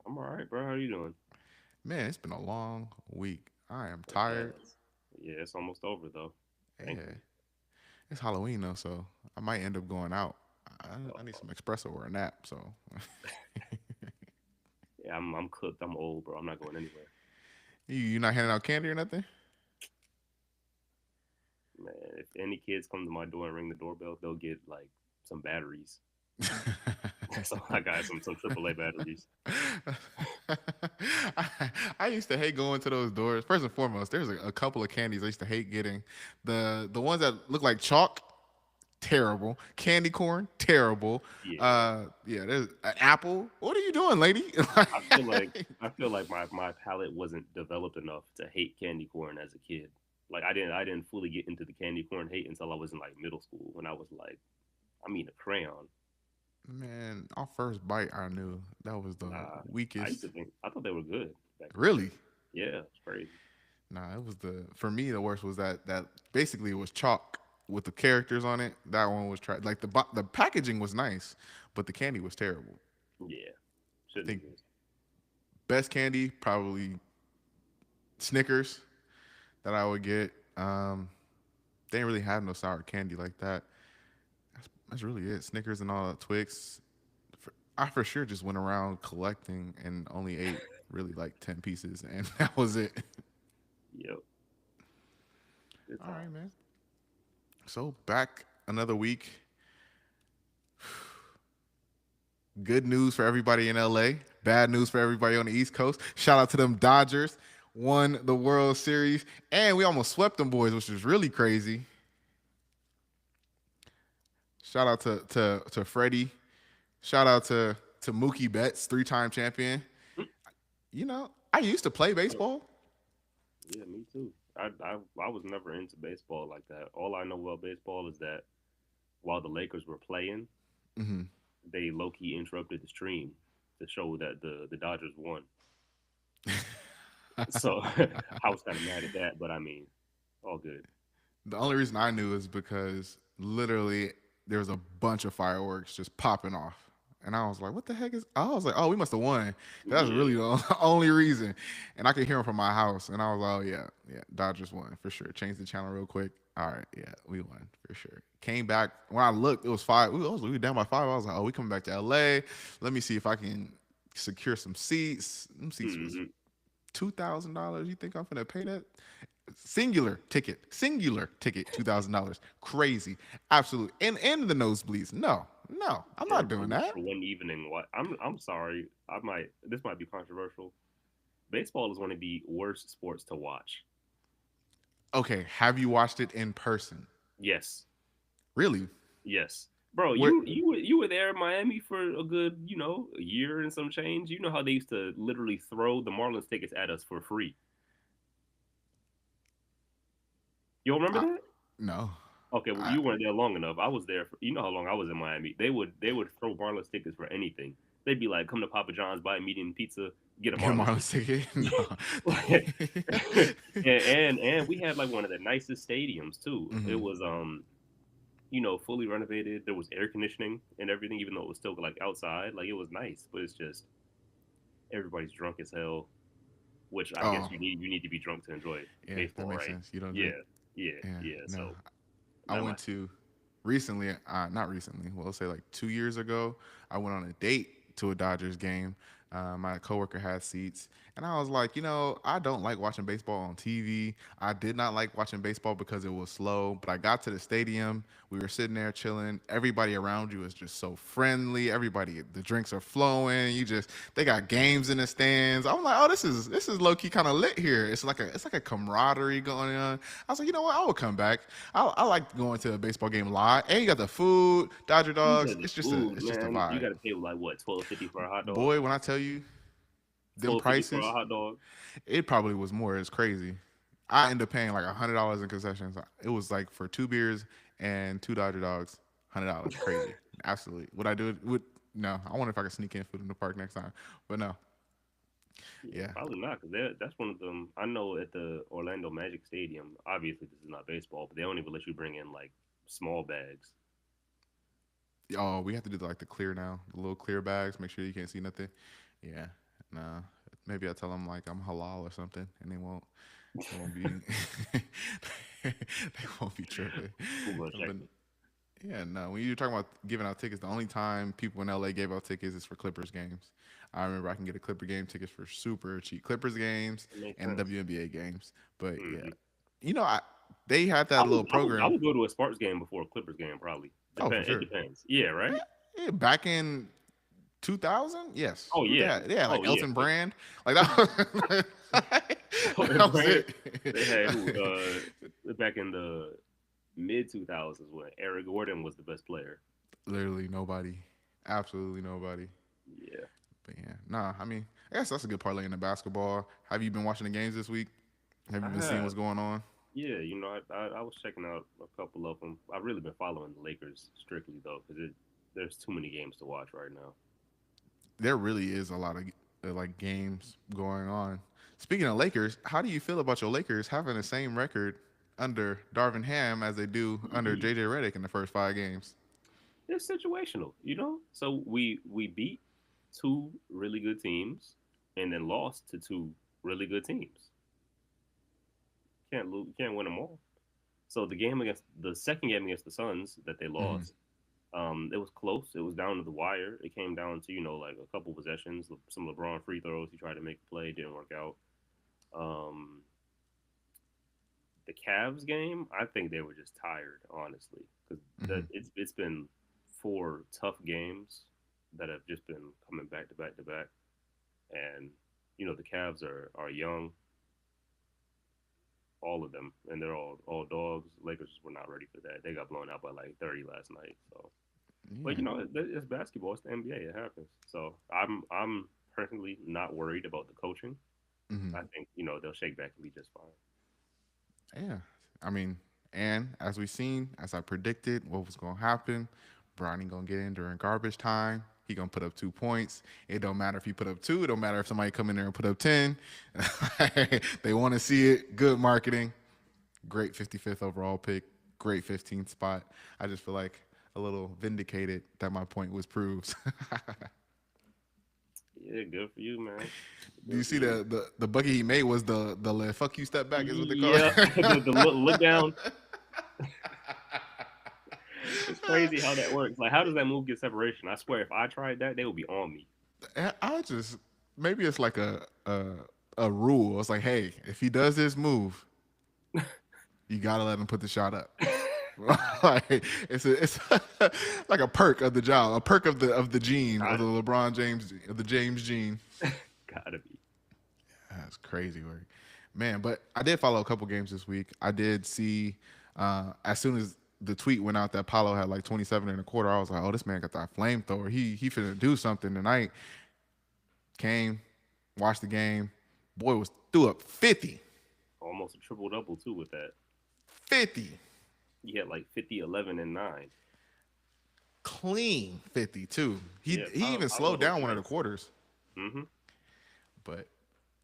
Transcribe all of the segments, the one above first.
I'm all right, bro. How you doing? Man, it's been a long week. I am It tired. has. Yeah, it's almost over though. Yeah, Thankfully. it's Halloween though, so I might end up going out. I need Uh, some espresso or a nap. So, yeah, I'm cooked. I'm old, bro. I'm not going anywhere. you not handing out candy or nothing? Man, if any kids come to my door and ring the doorbell, they'll get like some batteries. So I got some AAA batteries. I used to hate going to those doors. First and foremost, there's a couple of candies I used to hate getting. The ones that look like chalk, terrible. Candy corn, terrible. Yeah, Yeah, there's an apple. What are you doing, lady? I feel like I feel like my palate wasn't developed enough to hate candy corn as a kid. Like I didn't fully get into the candy corn hate until I was in like middle school when I was like, I mean, a crayon. Man, our first bite, I knew that was the Nah, I used weakest. to think I thought they were good back then. Really? Yeah, it's crazy. Nah, it was the for me the worst was that basically it was chalk with the characters on it. That one was tried. Like the packaging was nice, but the candy was terrible. Yeah, I shouldn't think exist. best candy probably Snickers that I would get. They didn't really have no sour candy like that. That's really it. Snickers and all that Twix. I for sure just went around collecting and only ate really like 10 pieces, and that was it. Yep, good All right, times. man. So back another week. Good news for everybody in LA. Bad news for everybody on the East Coast. Shout out to them Dodgers. Won the World Series, and we almost swept them boys, which was really crazy. Shout out to Freddie. Shout out to Mookie Betts, 3-time champion. You know, I used to play Oh, baseball. yeah, me too. I was never into baseball like that. All I know about baseball is that while the Lakers were playing, Hmm. they low key interrupted the stream to show that the Dodgers won. So I was kind of mad at that, but I mean, all good. The only reason I knew is because literally there was a bunch of fireworks just popping off. And I was like, what the heck is. I was like, oh, we must have won. That's really Yeah, the only reason. And I could hear them from my house. And I was like, oh, yeah, yeah, Dodgers won for sure. Changed the channel real quick. All right, yeah, we won for sure. Came back. When I looked, it was five. We were down by five. I was like, oh, we coming back to LA. Let me see if I can secure some seats. Them seats was hmm $2,000. You think I'm gonna pay that? Singular ticket, $2,000. Crazy, absolutely. And the nosebleeds. No, no, I'm for not doing one that. for one evening. What I'm sorry. I might this might be controversial. Baseball is one of the worst sports to watch. Okay, have you watched it in person? Yes, Really? yes, bro. Where? You were there in Miami for a good a year and some change. You know how they used to literally throw the Marlins tickets at us for free. You don't remember I, that? no. Okay, well I, you weren't there long enough. I was there. You know how long I was in Miami. They would throw Marlins tickets for anything. They'd be like, "Come to Papa John's, buy a medium pizza, get a get a Marlins Marlins ticket." ticket? Like, No. and we had like one of the nicest stadiums too. It Hmm. was fully renovated. There was air conditioning and everything, even though it was still like outside. Like it was nice, but it's just everybody's drunk as hell. Which I guess Oh, you need to be drunk to enjoy yeah, that baseball, makes right? sense. You don't drink. Yeah, yeah, Yeah, yeah. no. So I not my went thing. to recently, not recently, well, let's say like 2 years ago, I went on a date to a Dodgers game. My coworker had seats, and I was like, I don't like watching baseball on TV. I did not like watching baseball because it was slow, but I got to the stadium. We were sitting there chilling. Everybody around you is just so friendly. Everybody, the drinks are flowing. They got games in the stands. I'm like, oh, this is low key kind of lit here. It's like a camaraderie going on. I was like, you know what? I will come back. I like going to a baseball game live, and you got the food, Dodger You dogs. said the It's just a food, it's just a man. You vibe. got to pay like what 12.50 for a hot dog. Boy, when I tell you them 12.50 for a prices, hot dog. it probably was more. It's crazy. I ended up paying like $100 in concessions. It was like for 2 beers and two Dodger dogs, $100. Crazy. Absolutely. Would I do it? No. I wonder if I could sneak in food in the park next time. But no. Yeah, Yeah. probably not because that's one of them. I know at the Orlando Magic Stadium. Obviously, this is not baseball, but they don't even let you bring in like small bags. Oh, we have to do like the clear now, the little clear bags. Make sure you can't see nothing. Yeah. Nah, maybe I tell them like I'm halal or something, and they won't be, they won't be tripping. Who gonna check But me? yeah, no. When you're talking about giving out tickets, the only time people in LA gave out tickets is for Clippers games. I remember I can get a Clipper game tickets for super cheap. Clippers games It makes and sense. WNBA games. But yeah, Hmm. you know, they had that little I program. would go to a Sparks game before a Clippers game probably. Oh, for It sure. depends. Yeah, right. Yeah, back in 2000, yes. Oh yeah. Yeah, like Oh yeah. Elton But Brand, like that. and That was Brand, it. they had who back in the mid 2000s when Eric Gordon was the best player. Literally nobody, absolutely nobody. Yeah. But yeah, nah. I mean, I guess that's a good parlay in the basketball. Have you been watching the games this week? Have I you been seeing have. what's going on? Yeah, I was checking out a couple of them. I've really been following the Lakers strictly though, because there's too many games to watch right now. There really is a lot of like games going on. Speaking of Lakers, how do you feel about your Lakers having the same record under Darvin Ham as they do under JJ Redick in the first 5 games? It's situational. So we beat two really good teams and then lost to two really good teams. Can't lose, can't win them all. So the second game against the Suns that they Mm-hmm. lost, it was close. It was down to the wire. It came down to like a couple possessions, some LeBron free throws. He tried to make a play, didn't work out. Um, the Cavs game, I think they were just tired, honestly, because Mm-hmm. it's been four tough games that have just been coming back to back to back, and the Cavs are young, all of them, and they're all dogs. Lakers were not ready for that. They got blown out by like 30 last night. So, but Yeah. it's basketball. It's the NBA. It happens. So I'm personally not worried about the coaching. Mm-hmm. I think they'll shake back and be just fine. Yeah. I mean, and as we seen, as I predicted, what was gonna happen, Bronny gonna get in during garbage time. He gonna put up 2 points. It don't matter if he put up two. It don't matter if somebody come in there and put up 10. They want to see it. Good marketing. Great 55th overall pick. Great 15th spot. I just feel like a little vindicated that my point was proved. Yeah, good for you, man. Do you Good for see you. the bucket he made was the fuck you step back is what they call Yeah, it. the look down. It's crazy how that works. Like, how does that move get separation? I swear, if I tried that, they would be on me. I just maybe it's like a rule. It's like, hey, if he does this move, you gotta let him put the shot up. Like it's like a perk of the job, a perk of the gene of the Gotta be. LeBron James of the James gene. Gotta be. That's crazy work, man. But I did follow a couple games this week. I did see as soon as the tweet went out that Paulo had like 27 and a quarter, I was like, oh, this man got that flamethrower. He finna do something tonight. Came, watched the game. Boy was threw up 50. Almost a triple double, too, with that. 50. He had like 50, 11, and 9. Clean 50 too. He Yeah, he even slowed Paolo is down one of the nice. quarters. Mm-hmm. But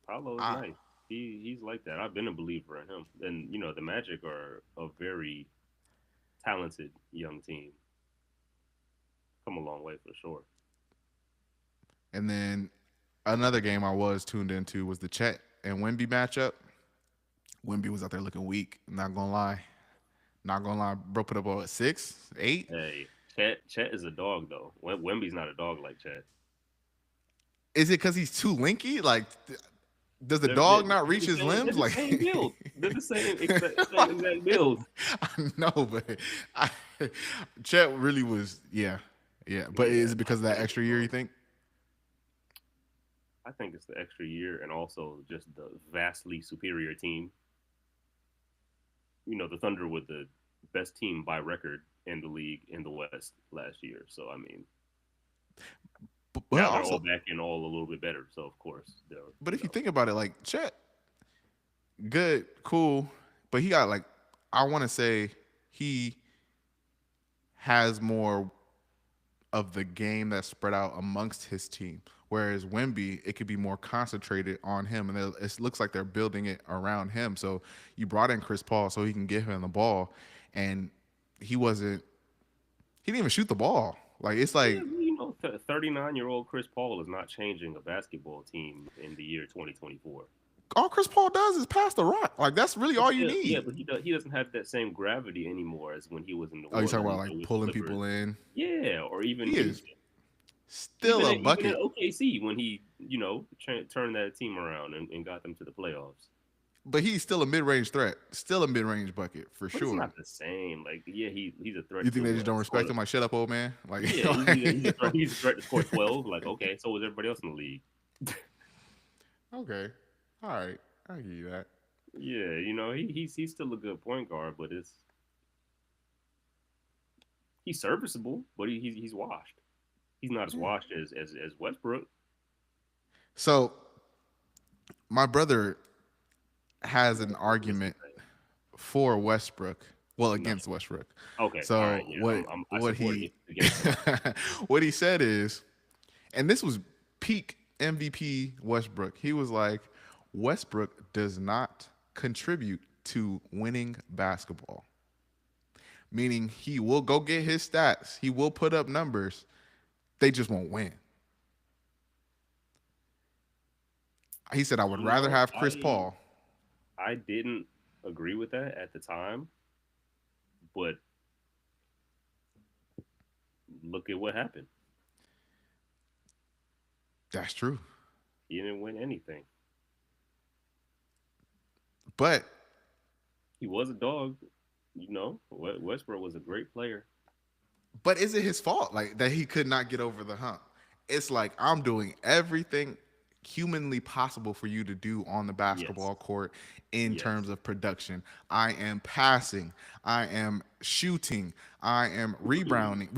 Paolo is I nice. He's like that. I've been a believer in him. And, the Magic are a very talented young team. Come a long way for sure. and then another game I was tuned into was the Chet and Wemby matchup. Wemby was out there looking weak. Not gonna lie. Not gonna lie. Bro put up what 6, 8? Hey, Chet is a dog, though. Wemby's not a dog like Chet. Is it because he's too linky? Like, does the They're, they're, dog not they're reach the his same. They're limbs? the Like, same build. They're the same exact build. I know, but I, Chet really was, yeah, yeah. But Yeah, is it because of that Chet is extra a year? You dog. think? I think it's the extra year and also just the vastly superior team. The Thunder were the best team by record in the league in the West last year. So I mean, Well, now they're all also, back and all a little bit better. So of course they're but you if you know think about it, like Chet, good, cool, but he got like, I want to say he has more of the game that's spread out amongst his team. Whereas Wemby, it could be more concentrated on him, and it looks like they're building it around him. So you brought in Chris Paul so he can give him the ball, and he wasn't. He didn't even shoot the ball. Like it's yeah, like 39-year-old Chris Paul is not changing a basketball team in the year 2024. All Chris Paul does is pass the rock. Like that's really But all you still, yeah, need. but he doesn't have that same gravity anymore as when he was in New Oh, you talking about Orleans or like with the pulling Clippers. people in? Yeah, or He even is still a even in bucket, OKC when he turned that team around and got them to the playoffs. but he's still a mid-range threat. Still a mid-range bucket for But it's sure. not the same. Like, yeah, he's a You threat think to they just don't score. respect him? Like, shut up, old man. Like, Yeah, he's a threat. He's a threat to score 12. Like, okay, so was everybody else in the league. okay, all right, I give you that. Yeah, he's still a good point guard, but he's serviceable, but he's washed. He's not as Yeah. washed as Westbrook. So my brother has an What does he argument say? for Westbrook. Well, No. against Westbrook. Okay, all right, So yeah, what I what support he against him. what he said is, and this was peak MVP Westbrook. He was like, Westbrook does not contribute to winning basketball. Meaning he will go get his stats. He will put up numbers. They just won't win. He said, I would You rather know, have Chris I Paul. I didn't agree with that at the time, but look at what happened. That's true. He didn't win anything. But He was a dog. Westbrook was a great player. but is it his fault like that he could not get over the hump? It's like I'm doing everything humanly possible for you to do on the Yes, basketball court in terms yes. of production. I am passing, I am shooting, I am rebounding,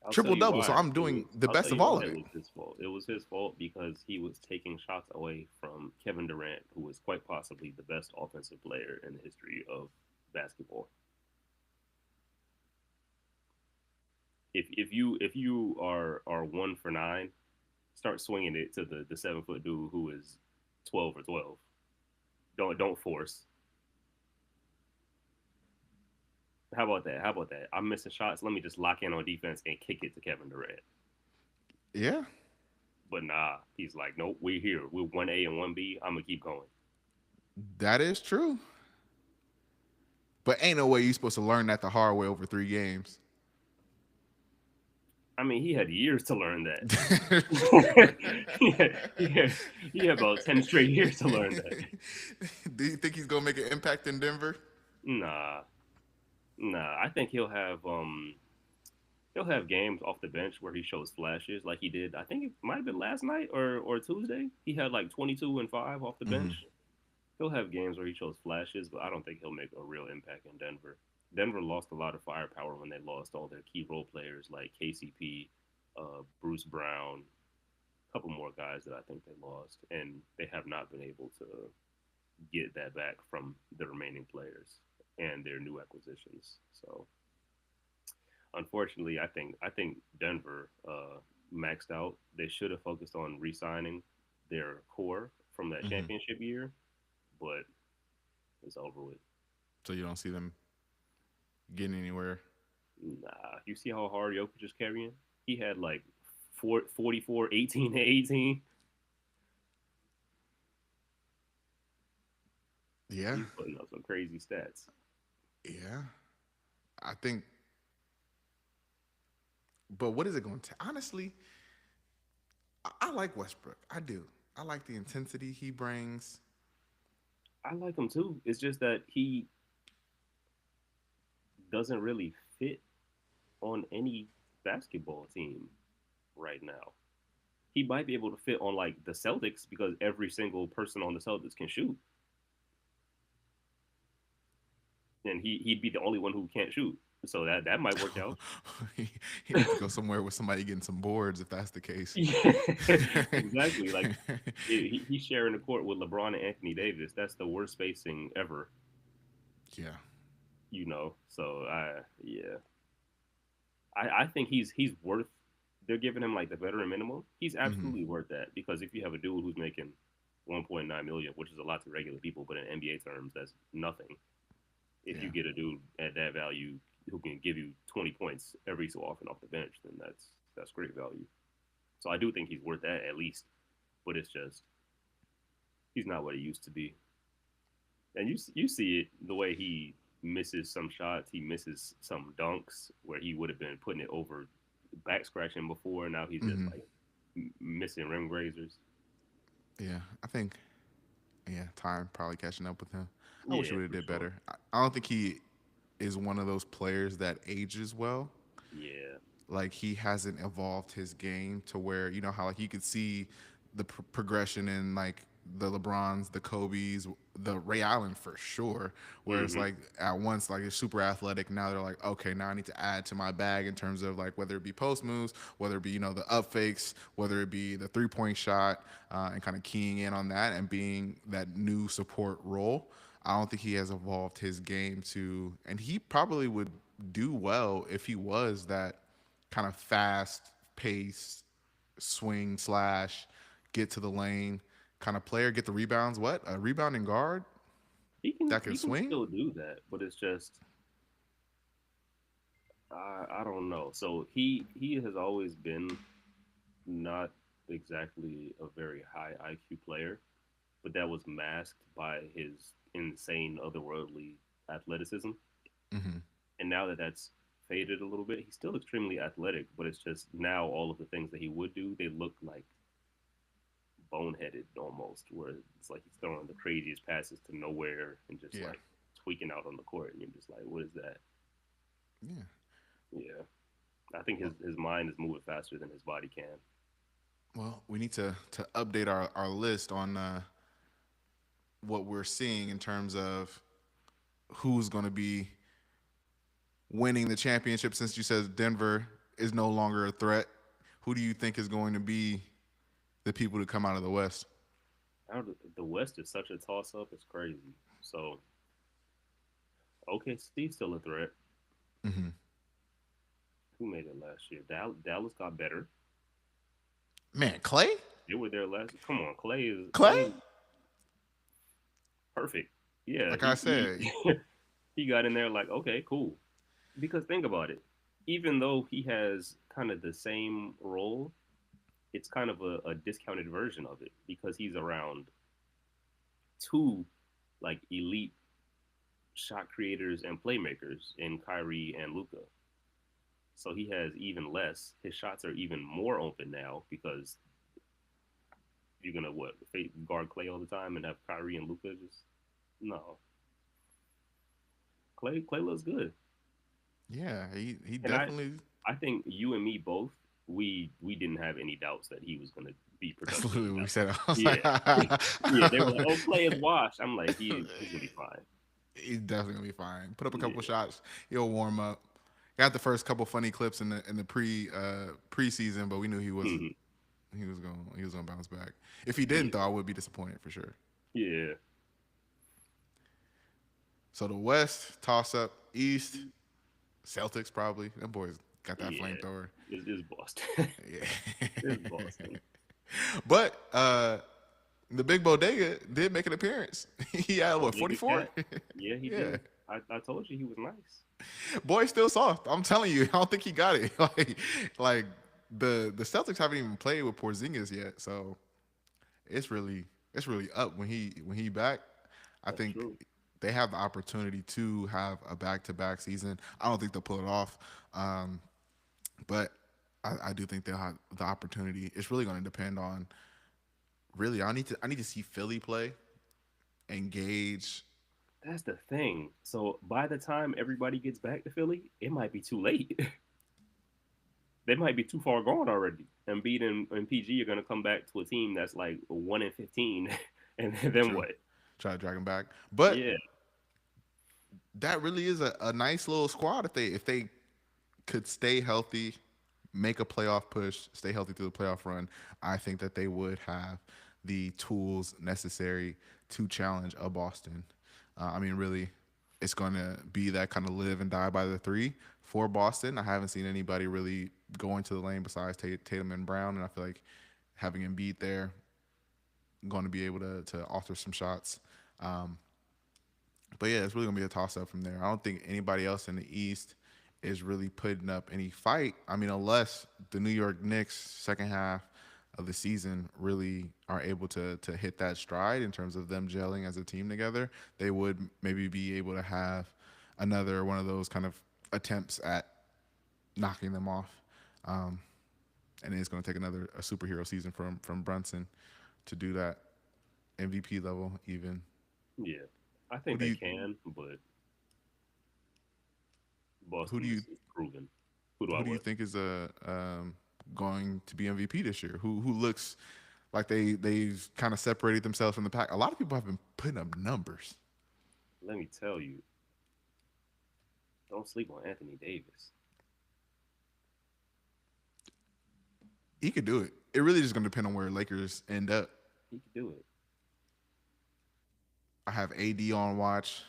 I'll tell triple you double. So why. I'm doing the I'll tell best of you all why of it it. was his fault. It was his fault because he was taking shots away from Kevin Durant, who is quite possibly the best offensive player in the history of basketball. If you are 1 for 9, start swinging it to the 7 foot dude who is 12 for 12. Don't force. How about that? How about that? I'm missing shots. Let me just lock in on defense and kick it to Kevin Durant. Yeah, But nah, he's like, nope, we're here. We're 1A and 1B. I'm gonna keep going. that is true. But ain't no way you supposed to learn that the hard way over 3 games. I mean, he had years to learn that. He had about 10 straight years to learn that. Do you think he's gonna make an impact in Denver? Nah, nah. I think he'll have games off the bench where he shows flashes like he did. I think it might have been last night or Tuesday. He had like 22 and 5 off the Mm-hmm. bench. He'll have games where he shows flashes, but I don't think he'll make a real impact in Denver. Denver lost a lot of firepower when they lost all their key role players like KCP, Bruce Brown, a couple more guys that I think they lost, and they have not been able to get that back from the remaining players and their new acquisitions. So unfortunately, I think Denver maxed out. They should have focused on re-signing their core from that Mm-hmm. championship year, but it's over with. So you don't see them getting anywhere. Nah, you see how hard Jokic is carrying? He had like 44, 18, and 18. Yeah, He's putting up some crazy stats. yeah. I think, but what is it going to? Honestly, I like Westbrook. I do. I like the intensity he brings. I like him too. It's just that he doesn't really fit on any basketball team right now. He might be able to fit on like the Celtics because every single person on the Celtics can shoot, and he'd be the only one who can't shoot. So that might work out. He needs to go somewhere with somebody getting some boards if that's the case. Yeah, exactly. Like he's sharing the court with LeBron and Anthony Davis. That's the worst spacing ever. Yeah. So I think he's worth. They're giving him like the veteran minimum. He's Hmm. absolutely worth that because if you have a dude who's making 1.9 million, which is a lot to regular people, but in NBA terms, that's nothing. If you Yeah. get a dude at that value, who can give you 20 points every so often off the bench, then that's great value. So I do think he's worth that at least, but it's just he's not what he used to be. And you see it the way he misses some shots, he misses some dunks where he would have been putting it over back scratching before. Now he's just Mm-hmm. like missing rim grazers. Yeah, I think time probably catching up with him. I wish he Yeah, would have for did sure. better. I don't think he is one of those players that ages well. Yeah. Like he hasn't evolved his game to where you know how like you could see the progression in like the LeBrons, the Kobe's, the Ray Allen for sure. Where it's Hmm. like at once like they're super athletic. Now they're like, okay, now I need to add to my bag in terms of like whether it be post moves, whether it be the up fakes, whether it be the 3 point shot, and kind of keying in on that and being that new support role. I don't think he has evolved his game to, and he probably would do well if he was that kind of fast pace swing slash get to the lane kind of player, get the rebounds. What a rebounding guard that can He can swing. still do that, but it's just I don't know. So he has always been not exactly a very high IQ player, but that was masked by his insane otherworldly athleticism. Mm-hmm. And now that that's faded a little bit, he's still extremely athletic, but it's just now all of the things that he would do, they look like boneheaded almost, where it's like he's throwing the craziest passes to nowhere and just Yeah, like tweaking out on the court, and you're just like, what is that? yeah. Yeah, I think Well, his mind is moving faster than his body can. we need to update our list on what we're seeing in terms of who's going to be winning the championship. Since you said Denver is no longer a threat, who do you think is going to be the people to come out of the West? Now the West is such a toss up; it's crazy. So OKC's still a threat. Mm-hmm. Who made it last year? Dallas got better. Man, Clay, They were there last. Come on, Clay. Clay is perfect. Yeah, Like I said, he got in there like okay, cool. Because think about it, even though he has kind of the same role, it's kind of a discounted version of it because he's around two like elite shot creators and playmakers in Kyrie and Luca. So he has even less. His shots are even more open now because you're gonna what guard Clay all the time and have Kyrie and Luca just no. Clay looks good, yeah, he and definitely. I think you and me both we didn't have any doubts that he was gonna be That's productive. literally what we said. I was Yeah, like, yeah. They were like, "Oh, Clay is washed." I'm like, he's gonna be fine. he's definitely gonna be fine. Put up a couple Yeah. shots, he'll warm up. Got the first couple funny clips in the preseason, but we knew Mhm. he was gonna bounce back. If he didn't, Yeah. though, I would be disappointed for sure. Yeah. So the West toss up, East Celtics probably. Them boys got that Yeah. flamethrower. It's Boston. Yeah, It's Boston. but the big bodega did make an appearance. He had what Bodega 44? Cat. Yeah, he Yeah, did. I told you he was nice. boy, still soft. I'm telling you, I don't think he got it. Like the Celtics haven't even played with Porzingis yet, so it's really up when he back. I That's think true. they have the opportunity to have a back to back season. I don't think they'll pull it off, um, but I do think they'll have the opportunity. It's really going to depend on really. I need to see Philly play, engage. That's the thing. So by the time everybody gets back to Philly, it might be too late. They might be too far gone already. Embiid and PG are gonna come back to a team that's like 1-15, and then True, what? try to drag him back, but Yeah, that really is a nice little squad if they could stay healthy, make a playoff push, stay healthy through the playoff run. I think that they would have the tools necessary to challenge a Boston. I mean, really, it's going to be that kind of live and die by the three for Boston. I haven't seen anybody really go into the lane besides Tatum and Brown, and I feel like having Embiid there going to be able to alter some shots. Um, but yeah, it's really gonna be a toss up from there. I don't think anybody else in the East. is really putting up any fight. I mean, unless the New York Knicks second half of the season really are able to hit that stride in terms of them gelling as a team together, they would maybe be able to have another one of those kind of attempts at knocking them off. Um, and it's going to take another a superhero season from Brunson to do that MVP level even. Yeah, I Who think do they you can, but who do Boston you is proven. Who do I who do you what? think is going to be MVP this year? Who looks like they've kind of separated themselves from the pack? A lot of people have been putting up numbers. Let me tell you, don't sleep on Anthony Davis. He could do it. It really just going to depend on where Lakers end up. He could do it. I have AD on watch.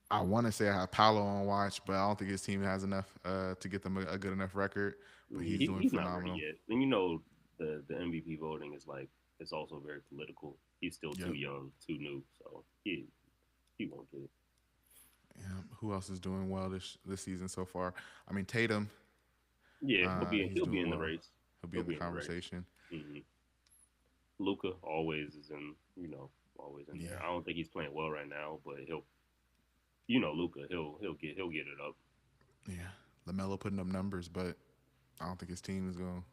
I want to say I have Paolo on watch, but I don't think his team has enough to get them a good enough record. But Yeah, he's doing he's not ready phenomenal. yet. And you know the MVP voting is like it's also very political. He's still too Yep. young, too new, so he won't get it. Yeah. Who else is doing well this season so far? I mean, Tatum. Yeah, He's he'll be doing in the well. race. He'll be He'll in the be in the race. conversation. hmm Luca always is in, always in there. Yeah. I don't think he's playing well right now, but he'll, Luca, he'll get it up. Yeah. Lamelo putting up numbers, but I don't think his team is going.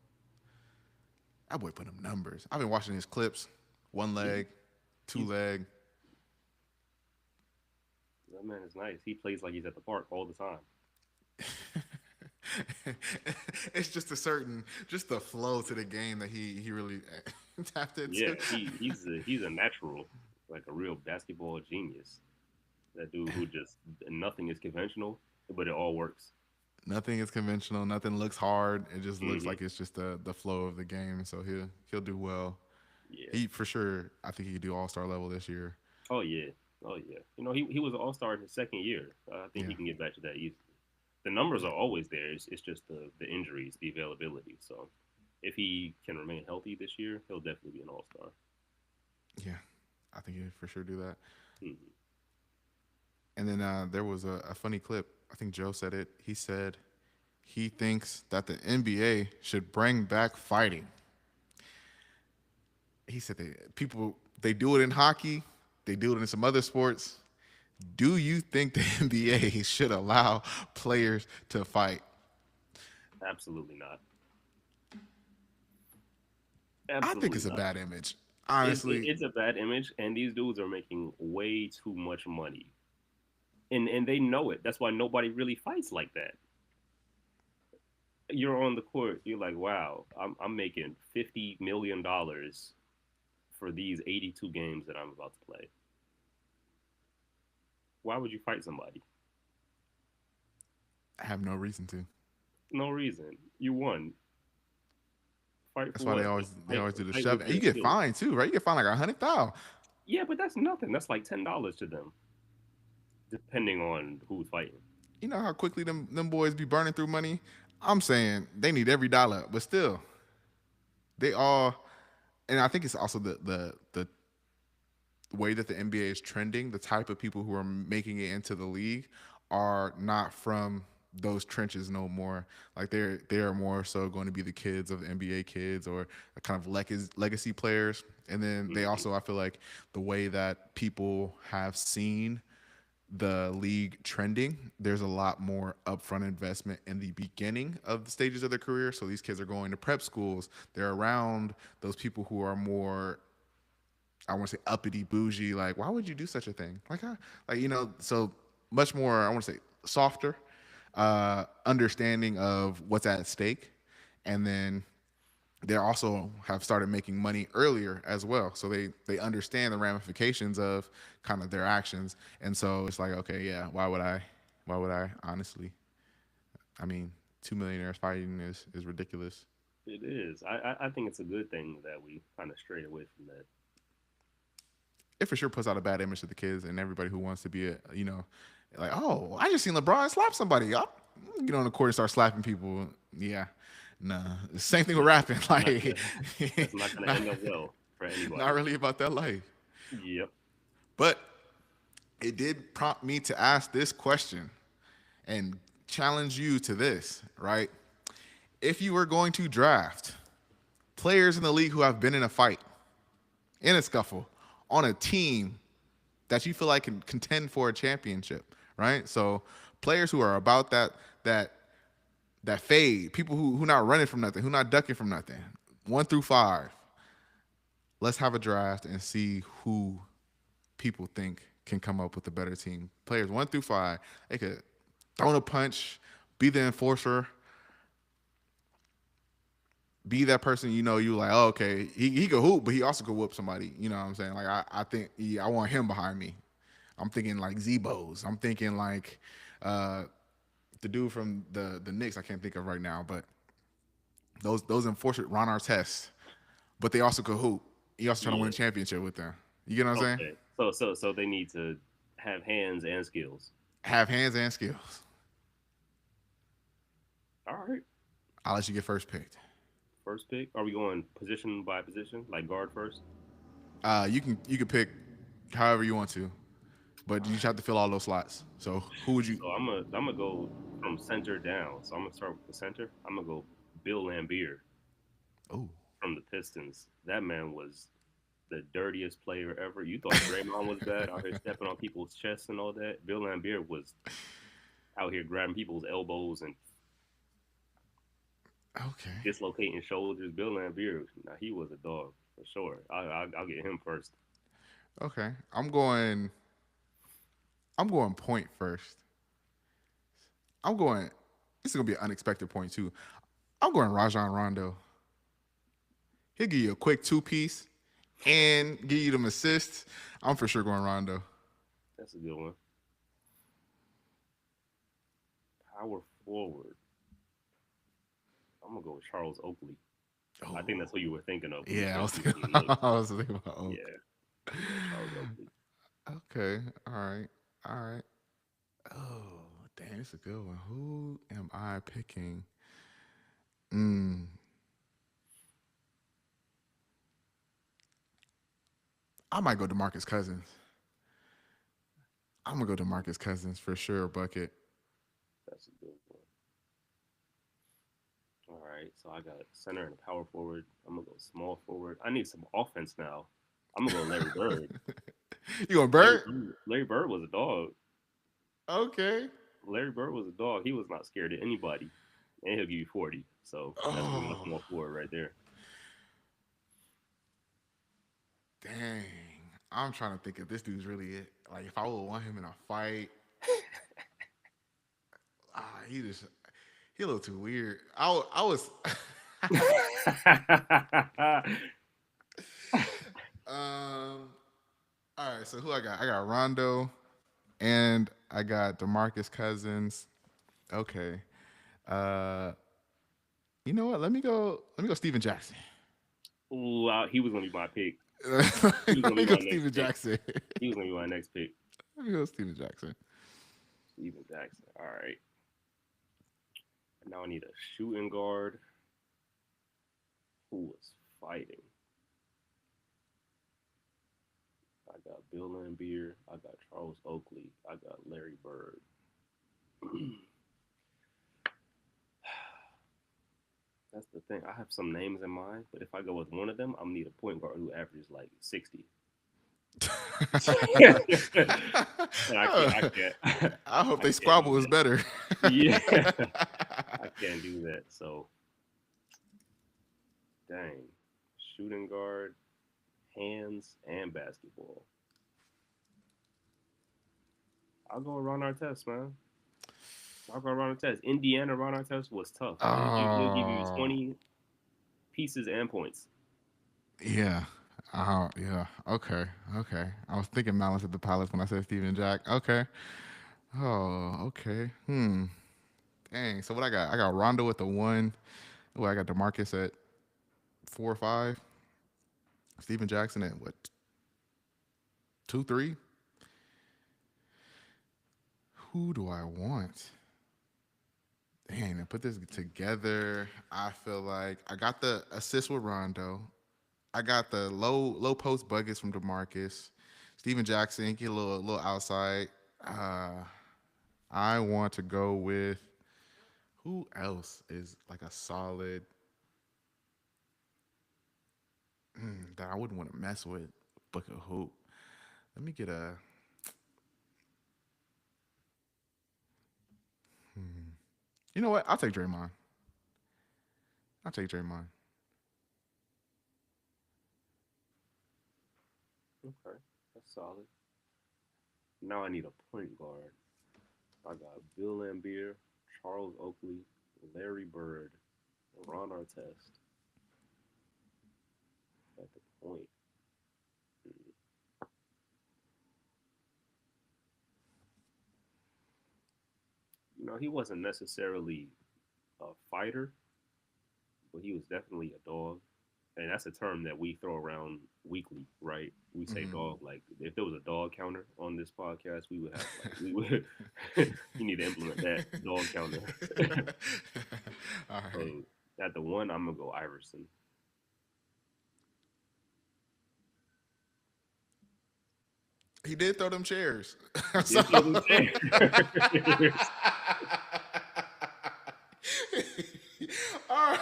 That boy putting up numbers. I've been watching his clips. One He, leg, two he's leg. that man is nice. He plays like he's at the park all the time. It's just a certain, just the flow to the game that he really tapped Yeah, into. he's a natural, like a real basketball genius. That dude who just nothing is conventional, but it all works. Nothing is conventional. Nothing looks hard. It just looks hmm like it's just the flow of the game. So he'll do well. Yeah. He for sure. I think he could do All Star level this year. Oh yeah. Oh yeah. He was an all star in his second year. I think he Yeah, can get back to that easily. The numbers are always there. It's just the injuries, the availability. So if he can remain healthy this year, he'll definitely be an all star. yeah. I think he for sure do that. hmm And then there was a funny clip. I think Joe said it. He said he thinks that the NBA should bring back fighting. He said people they do it in hockey, they do it in some other sports. Do you think the NBA should allow players to fight? Absolutely not. I think Absolutely it's a not. bad image. Honestly, It's a bad image, and these dudes are making way too much money, and they know it. That's why nobody really fights like that. You're on the court. You're like, wow, I'm making $50 million for these 82 games that I'm about to play. Why would you fight somebody? I have no reason to. No reason. You won. Fight for That's why what? they always do the Fight with shove, and your you get skills. fined too, right? You get fined like 100,000. Yeah, but that's nothing. That's like $10 to them, depending on who's fighting. You know how quickly them boys be burning through money. I'm saying they need every dollar, but still, they all. And I think it's also the way that the NBA is trending. The type of people who are making it into the league are not from those trenches no more. Like they are more so going to be the kids of the NBA kids or kind of legacy players. And then they hmm also, I feel like the way that people have seen the league trending, there's a lot more upfront investment in the beginning of the stages of their career. So these kids are going to prep schools. They're around those people who are more, I want to say, uppity, bougie. Like, why would you do such a thing? Like so much more. I want to say softer, understanding of what's at stake, and then they also have started making money earlier as well. So they understand the ramifications of kind of their actions. And so it's like, okay, yeah, why would I honestly? I mean, two millionaires fighting is ridiculous. It is. I think it's a good thing that we kind of strayed away from that. It for sure puts out a bad image to the kids and everybody who wants to be like, oh, I just seen LeBron slap somebody. I'll get on the court and start slapping people. Yeah. Nah. Same thing with rapping. Not Like gonna. That's not gonna not, end up well for not anybody. really about that life. Yep. But it did prompt me to ask this question and challenge you to this, right? If you were going to draft players in the league who have been in a fight, in a scuffle, on a team that you feel like can contend for a championship, right? So players who are about that that fade, people who not running from nothing, who not ducking from nothing. 1 through 5. Let's have a draft and see who people think can come up with a better team. Players 1 through 5, they could throw a punch, be the enforcer, be that person you like, oh, okay, he could hoop, but he also could whoop somebody. You know what I'm saying? Like I think I want him behind me. I'm thinking like Zebos. I'm thinking like uh, the dude from the Knicks I can't think of right now, but those enforcers, Ron Artest, but they also could hoop. He also trying to win a Yeah. championship with them. You get what I'm saying? Okay. So they need to have hands and skills. Have hands and skills. All right. I'll let you get first picked. First pick. Are we going position by position, like guard first? You can pick however you want to, but you just have to fill all those slots. So who would you? So I'm gonna go from center down. So I'm gonna start with the center. I'm gonna go Bill Lambier Oh, from the Pistons. That man was the dirtiest player ever. You thought Draymond was bad out here stepping on people's chests and all that. Bill Lambier was out here grabbing people's elbows and okay, dislocating shoulders. Bill Lambier, now he was a dog for sure. I'll get him first. okay. I'm going point first. I'm going. This is gonna be an unexpected point too. I'm going Rajon Rondo. He'll give you a quick 2 piece and give you them assists. I'm for sure going Rondo. That's a good one. Power forward. I'm gonna go with Charles Oakley. I think Oh, that's what you were thinking of when you yeah. I said was he was thinking, from the Knicks. I was thinking about Oak. Yeah, yeah, Charles Oakley. Okay. All right. All right. Oh, damn, it's a good one. Who am I picking? Mm, I might go to Marcus Cousins. I'm gonna go to Marcus Cousins for sure. Bucket. That's a good one. All right, so I got center and power forward. I'm gonna go small forward. I need some offense now. I'm gonna go Larry Bird. You going Bird? Larry Bird was a dog. Okay. Larry Bird was a dog. He was not scared of anybody, and he'll give you 40. So that's gonna be my Oh, small forward right there. dang. I'm trying to think if this dude's really it. Like, if I would want him in a fight, he a little too weird. I was. um. All right. So who I got? I got Rondo, and I got Demarcus Cousins. Okay. Uh. You know what? Let me go. Let me go. Steven Jackson. Ooh, he was gonna be my pick. He was Let gonna me be go. my next Steven pick. Jackson. He was gonna be my next pick. Let me go. Steven Jackson. Steven Jackson. All right. Now I need a shooting guard who was fighting. I got Bill Lambier. I got Charles Oakley. I got Larry Bird. That's the thing. I have some names in mind, but if I go with one of them, I'm gonna need a point guard who averages like 60. And I can't, I hope I they can't do squabble is that. better. Yeah, I can't do that. So, dang, shooting guard, hands, and basketball. I'll go Ron Artest, man. I'll go Ron Artest. Indiana Ron Artest was tough. He'll give you Oh, 20 pieces and points. yeah. Oh, yeah. Okay. Okay. I was thinking Malice at the Palace when I said Steven Jack. Okay. Oh, okay. Dang. So what I got? I got Rondo at the 1. Oh, I got DeMarcus at 4 or 5. Steven Jackson at what? 2, 3. Who do I want? Dang, to put this together, I feel like I got the assist with Rondo. I got the low post buckets from DeMarcus. Steven Jackson, get a little outside. Uh, I want to go with. Who else is like a solid that I wouldn't want to mess with? Book a hoop. Let me get a. You know what? I'll take Draymond. I'll take Draymond. Okay, that's solid. Now I need a point guard. I got Bill Lambier, Charles Oakley, Larry Bird, Ron Artest at the point. He wasn't necessarily a fighter, but he was definitely a dog. And that's a term that we throw around weekly, right? We say Mm-hmm. dog. Like if there was a dog counter on this podcast, we would have like we would. You need to implement that dog counter. All right. So at the one, I'm gonna go Iverson. He did throw them chairs. He So did throw them chairs. all right.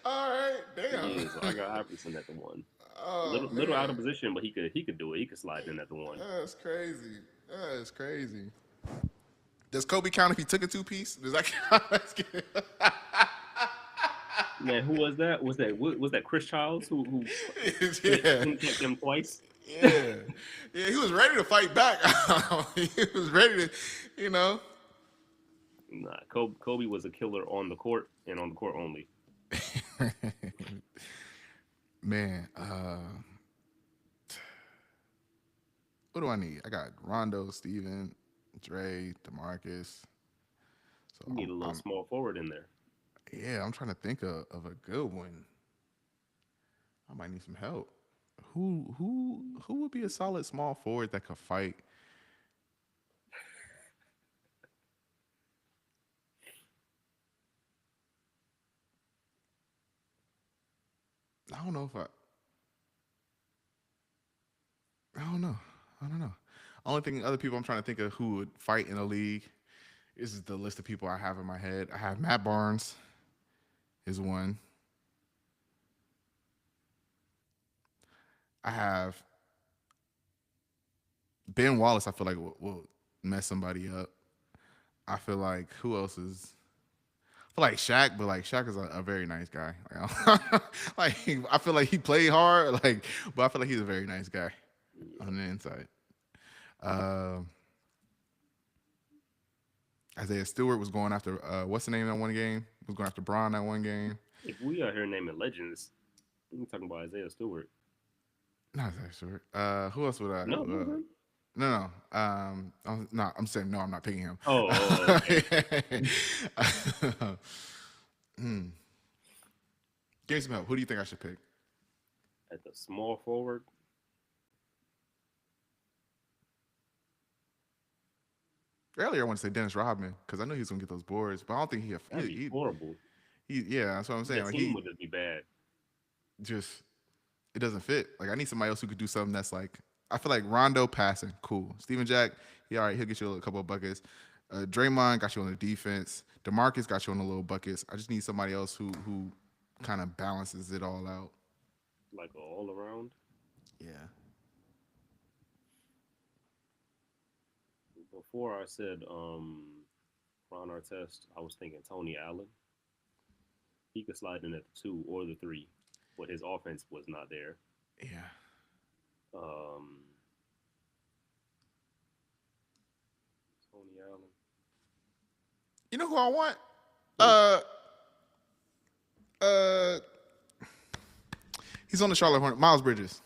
All right. Damn. Yeah, so I got Iverson at the one. Oh Little out man. of position, but he could do it. He could slide in at the one. That's crazy. That's crazy. Does Kobe count if he took a two piece? Does that count? Man, who was that? Was that Chris Childs who Yeah. him them twice? Yeah. Yeah, he was ready to fight back. He was ready to, you know. Nah, Kobe was a killer on the court and on the court only. Man, what do I need? I got Rondo, Steven, Dre, DeMarcus. So You need a little small forward in there. yeah, I'm trying to think of a good one. I might need some help. Who would be a solid small forward that could fight? I don't know if I don't know. I don't know. Only thing other people I'm trying to think of who would fight in the league is the list of people I have in my head. I have Matt Barnes is one. I have Ben Wallace. I feel like will mess somebody up. I feel like who else is? I feel like Shaq, but like Shaq is a very nice guy. Like I feel like he played hard, like, but I feel like he's a very nice guy Yeah. on the inside. Um, Isaiah Stewart was going after what's the name of that one game? Was going after Braun that one game. If we are here naming legends, we talking about Isaiah Stewart. Not Isaiah Stewart. Who else would I? No, no, no. No, no. I'm saying no. I'm not picking him. Okay. Hmm. Give me some help. Who do you think I should pick? At the small forward, Earlier, I want to say Dennis Rodman because I knew he was gonna get those boards, but I don't think that'd be horrible. yeah, that's what I'm saying. That Like team he would just be bad. just it doesn't fit. Like I need somebody else who could do something that's like I feel like Rondo passing, cool. Steven Jack, yeah, all right, he'll get you a couple of buckets. Draymond got you on the defense. DeMarcus got you on the little buckets. I just need somebody else who kind of balances it all out. Like all around. Yeah. Before I said Ron Artest, I was thinking Tony Allen. He could slide in at the two or the three, but his offense was not there. Yeah. Um, Tony Allen. You know who I want? Who? Uh he's on the Charlotte Hornets. Miles Bridges.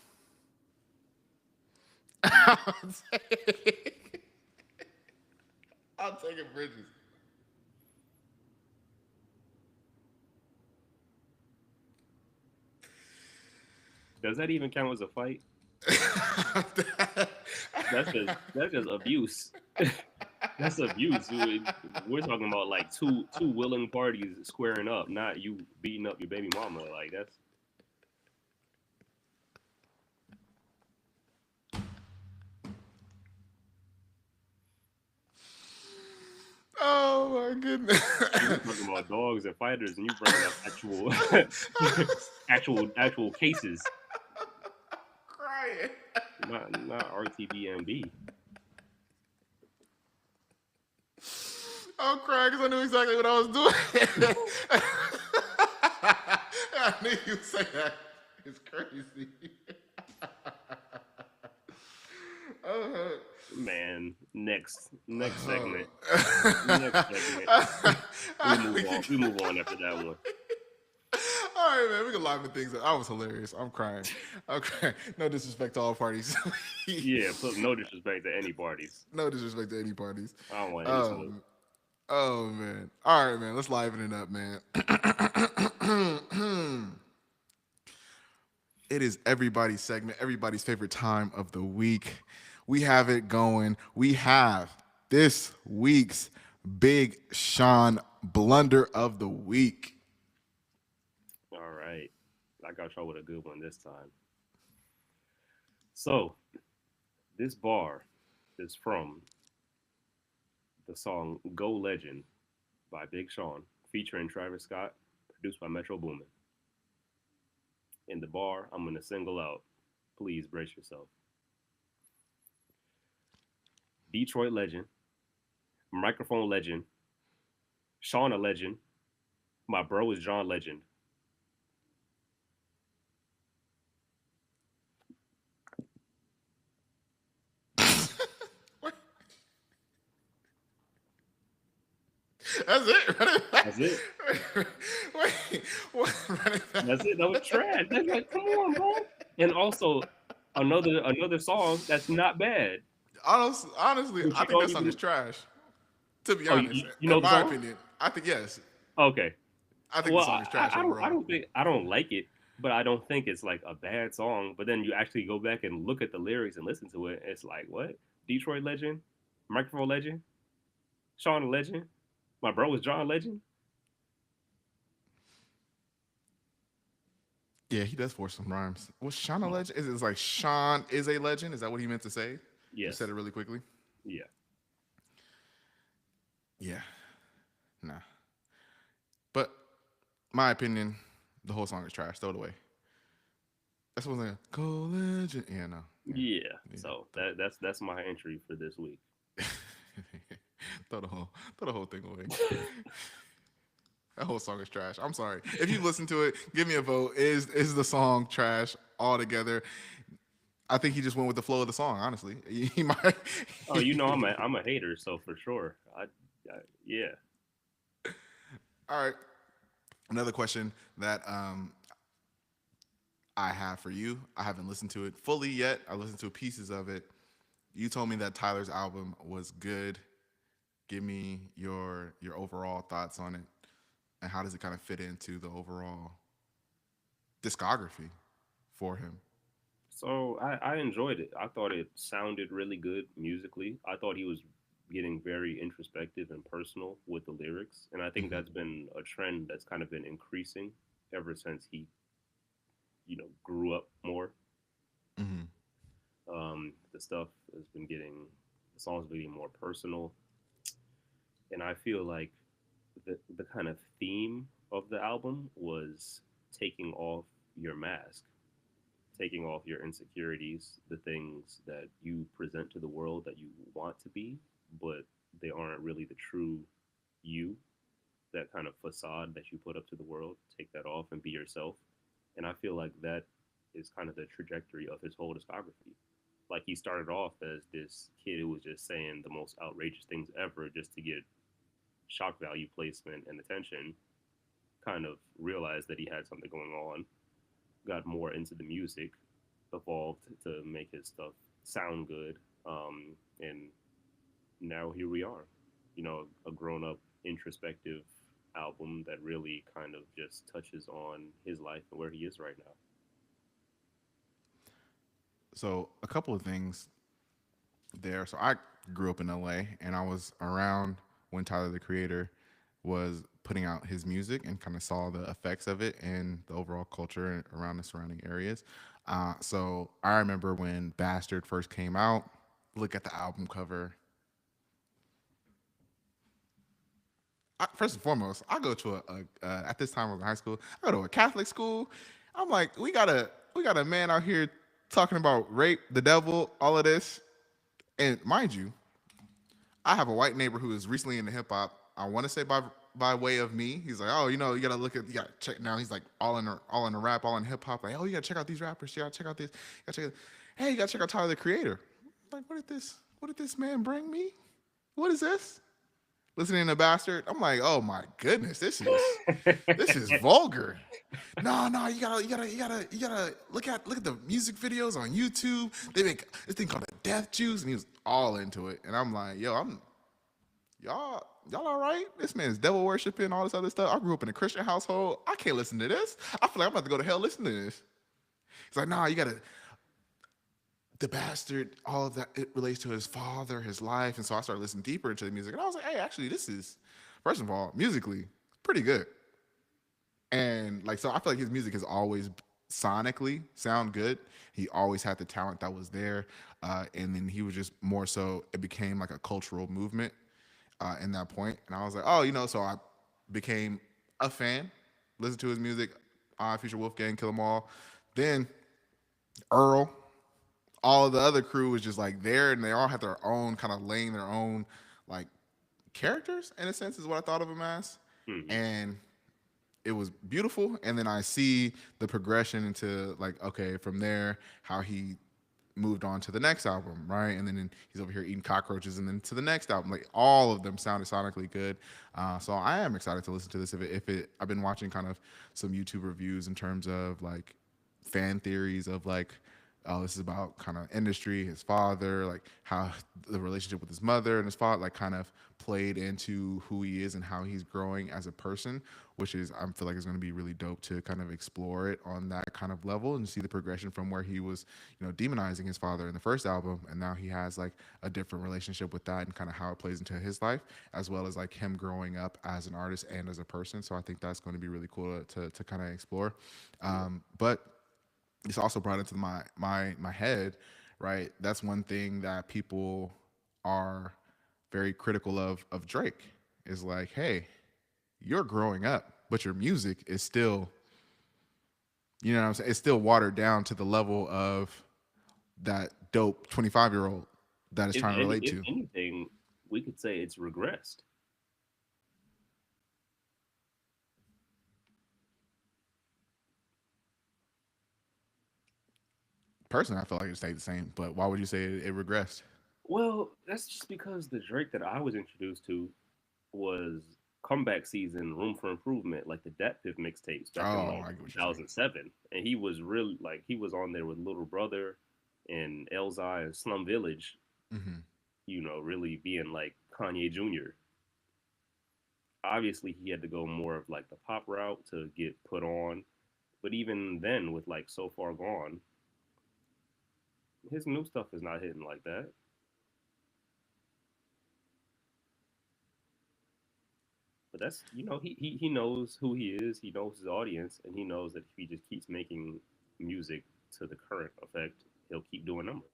I'll take it, Bridges. Does that even count as a fight? That's just abuse. That's abuse. We're talking about like two willing parties squaring up, not you beating up your baby mama. Like that's Oh my goodness. We talking about dogs and fighters, and you bringing up actual, actual cases, Crying. not RTBMB. I'm crying because I knew exactly what I was doing. I knew you would say that. It's crazy. Uh, Man, next segment. uh, Next segment. We move on. We move on after that one. all right, man. We can liven things up. I was hilarious. I'm crying. I'm crying. No disrespect to all parties. Yeah, put no disrespect to any parties. No disrespect to any parties. I don't want any smoke. Um, oh man. All right, man. Let's liven it up, man. It is everybody's segment, everybody's favorite time of the week. We have it going. We have this week's Big Sean blunder of the week. All right, I got y'all with a good one this time. So this bar is from the song "Go Legend" by Big Sean, featuring Travis Scott, produced by Metro Boomin. In the bar, I'm gonna single out. Please brace yourself. Detroit legend, microphone legend, Sean a legend. My bro is John Legend. That's it. Run it back. That's it. Wait, what? Run it back. That's it. That was trash. That's like, come on, bro. And also another song that's not bad, Honestly, but I you think don't that song is even. trash. To be Oh, honest, you know in the my song? opinion, I think yes. Okay. I think the Well, song is trash I overall. don't think I don't like it, but I don't think it's like a bad song. But then you actually go back and look at the lyrics and listen to it. It's like what? Detroit legend, microphone legend, Sean legend. My bro is John Legend. Yeah, he does force some rhymes. Was Sean a Come on. legend? Is it like Sean is a legend? Is that what he meant to say? Just said Yes. it really quickly. Yeah. Yeah, nah. But my opinion, the whole song is trash. Throw it away. That's what I'm saying. Go legend. Yeah, no. Yeah. Yeah. Yeah. So that's my entry for this week. throw the whole throw the whole thing away. That whole song is trash. I'm sorry. If you listen to it, give me a vote. Is the song trash altogether? I think he just went with the flow of the song. Honestly, he might. Oh, you know I'm a hater, so for sure. I yeah. All right. Another question that I have for you. I haven't listened to it fully yet. I listened to pieces of it. You told me that Tyler's album was good. Give me your overall thoughts on it, and how does it kind of fit into the overall discography for him? So I enjoyed it. I thought it sounded really good musically. I thought he was getting very introspective and personal with the lyrics, and I think Mm-hmm. that's been a trend that's kind of been increasing ever since he grew up more. Mm-hmm. The stuff has been getting the songs been getting more personal, and I feel like the kind of theme of the album was taking off your mask, taking off your insecurities, the things that you present to the world that you want to be, but they aren't really the true you, that kind of facade that you put up to the world. Take that off and be yourself. And I feel like that is kind of the trajectory of his whole discography. Like he started off as this kid who was just saying the most outrageous things ever just to get shock value placement and attention, kind of realized that he had something going on, got more into the music, evolved to make his stuff sound good, and now here we are. A grown up, introspective album that really kind of just touches on his life and where he is right now. So a couple of things there. So I grew up in LA, and I was around when Tyler the Creator was putting out his music and kind of saw the effects of it and the overall culture around the surrounding areas. So I remember when Bastard first came out. Look at the album cover. first and foremost, I go to at this time I was in high school. I go to a Catholic school. I'm like, we got a man out here talking about rape, the devil, all of this. And mind you, I have a white neighbor who is recently into hip hop. I want to say by way of me, he's like, oh, you gotta you gotta check now. He's like all in the rap, all in hip hop. Like, oh, you gotta check out these rappers. You gotta check out this. You gotta check. Hey, you gotta check out Tyler the Creator. I'm like, What did this man bring me? What is this? Listening to Bastard. I'm like, oh my goodness, this is vulgar. No, no, you gotta look at the music videos on YouTube. They make this thing called a Death Juice, and he was all into it. And I'm like, yo, I'm y'all all right? This man's devil worshiping, all this other stuff. I grew up in a Christian household. I can't listen to this. I feel like I'm about to go to hell listening to this. He's like, nah, you gotta the bastard, all of that it relates to his father, his life. And so I started listening deeper into the music. And I was like, hey, actually, this is first of all, musically, pretty good. And like so I feel like his music has always sonically sound good. He always had the talent that was there. And then he was just more so it became like a cultural movement in that point. And I was like, oh, so I became a fan, listened to his music, Future Wolfgang, Kill 'Em All. Then Earl, all of the other crew was just like there, and they all had their own kind of lane, their own like characters in a sense, is what I thought of them as. Hmm. And it was beautiful. And then I see the progression into like, okay, from there, how he moved on to the next album, right? And then he's over here eating cockroaches, and then to the next album, like all of them sounded sonically good. So I am excited to listen to this. I've been watching kind of some YouTube reviews in terms of like fan theories of like, oh, this is about kind of industry, his father, like how the relationship with his mother and his father, like kind of played into who he is and how he's growing as a person, which is I feel like is going to be really dope to kind of explore it on that kind of level and see the progression from where he was, demonizing his father in the first album, and now he has like a different relationship with that and kind of how it plays into his life, as well as like him growing up as an artist and as a person. So I think that's going to be really cool to kind of explore. Yeah. But it's also brought into my head, right? That's one thing that people are very critical of Drake is like, hey, you're growing up, but your music is still, what I'm saying? It's still watered down to the level of that dope 25-year-old that is trying to relate If to. anything, we could say it's regressed. Personally, I feel like it stayed the same, but why would you say it regressed? Well, that's just because the Drake that I was introduced to was comeback season, Room for Improvement, like the Dat Piff mixtapes back in Oh, like I get what you're saying. 2007, and he was really like he was on there with Little Brother and Elzai and Slum Village, Hmm. really being like Kanye Jr. Obviously, he had to go more of like the pop route to get put on, but even then, with like So Far Gone, his new stuff is not hitting like that. But that's he knows who he is, he knows his audience, and he knows that if he just keeps making music to the current effect, he'll keep doing numbers.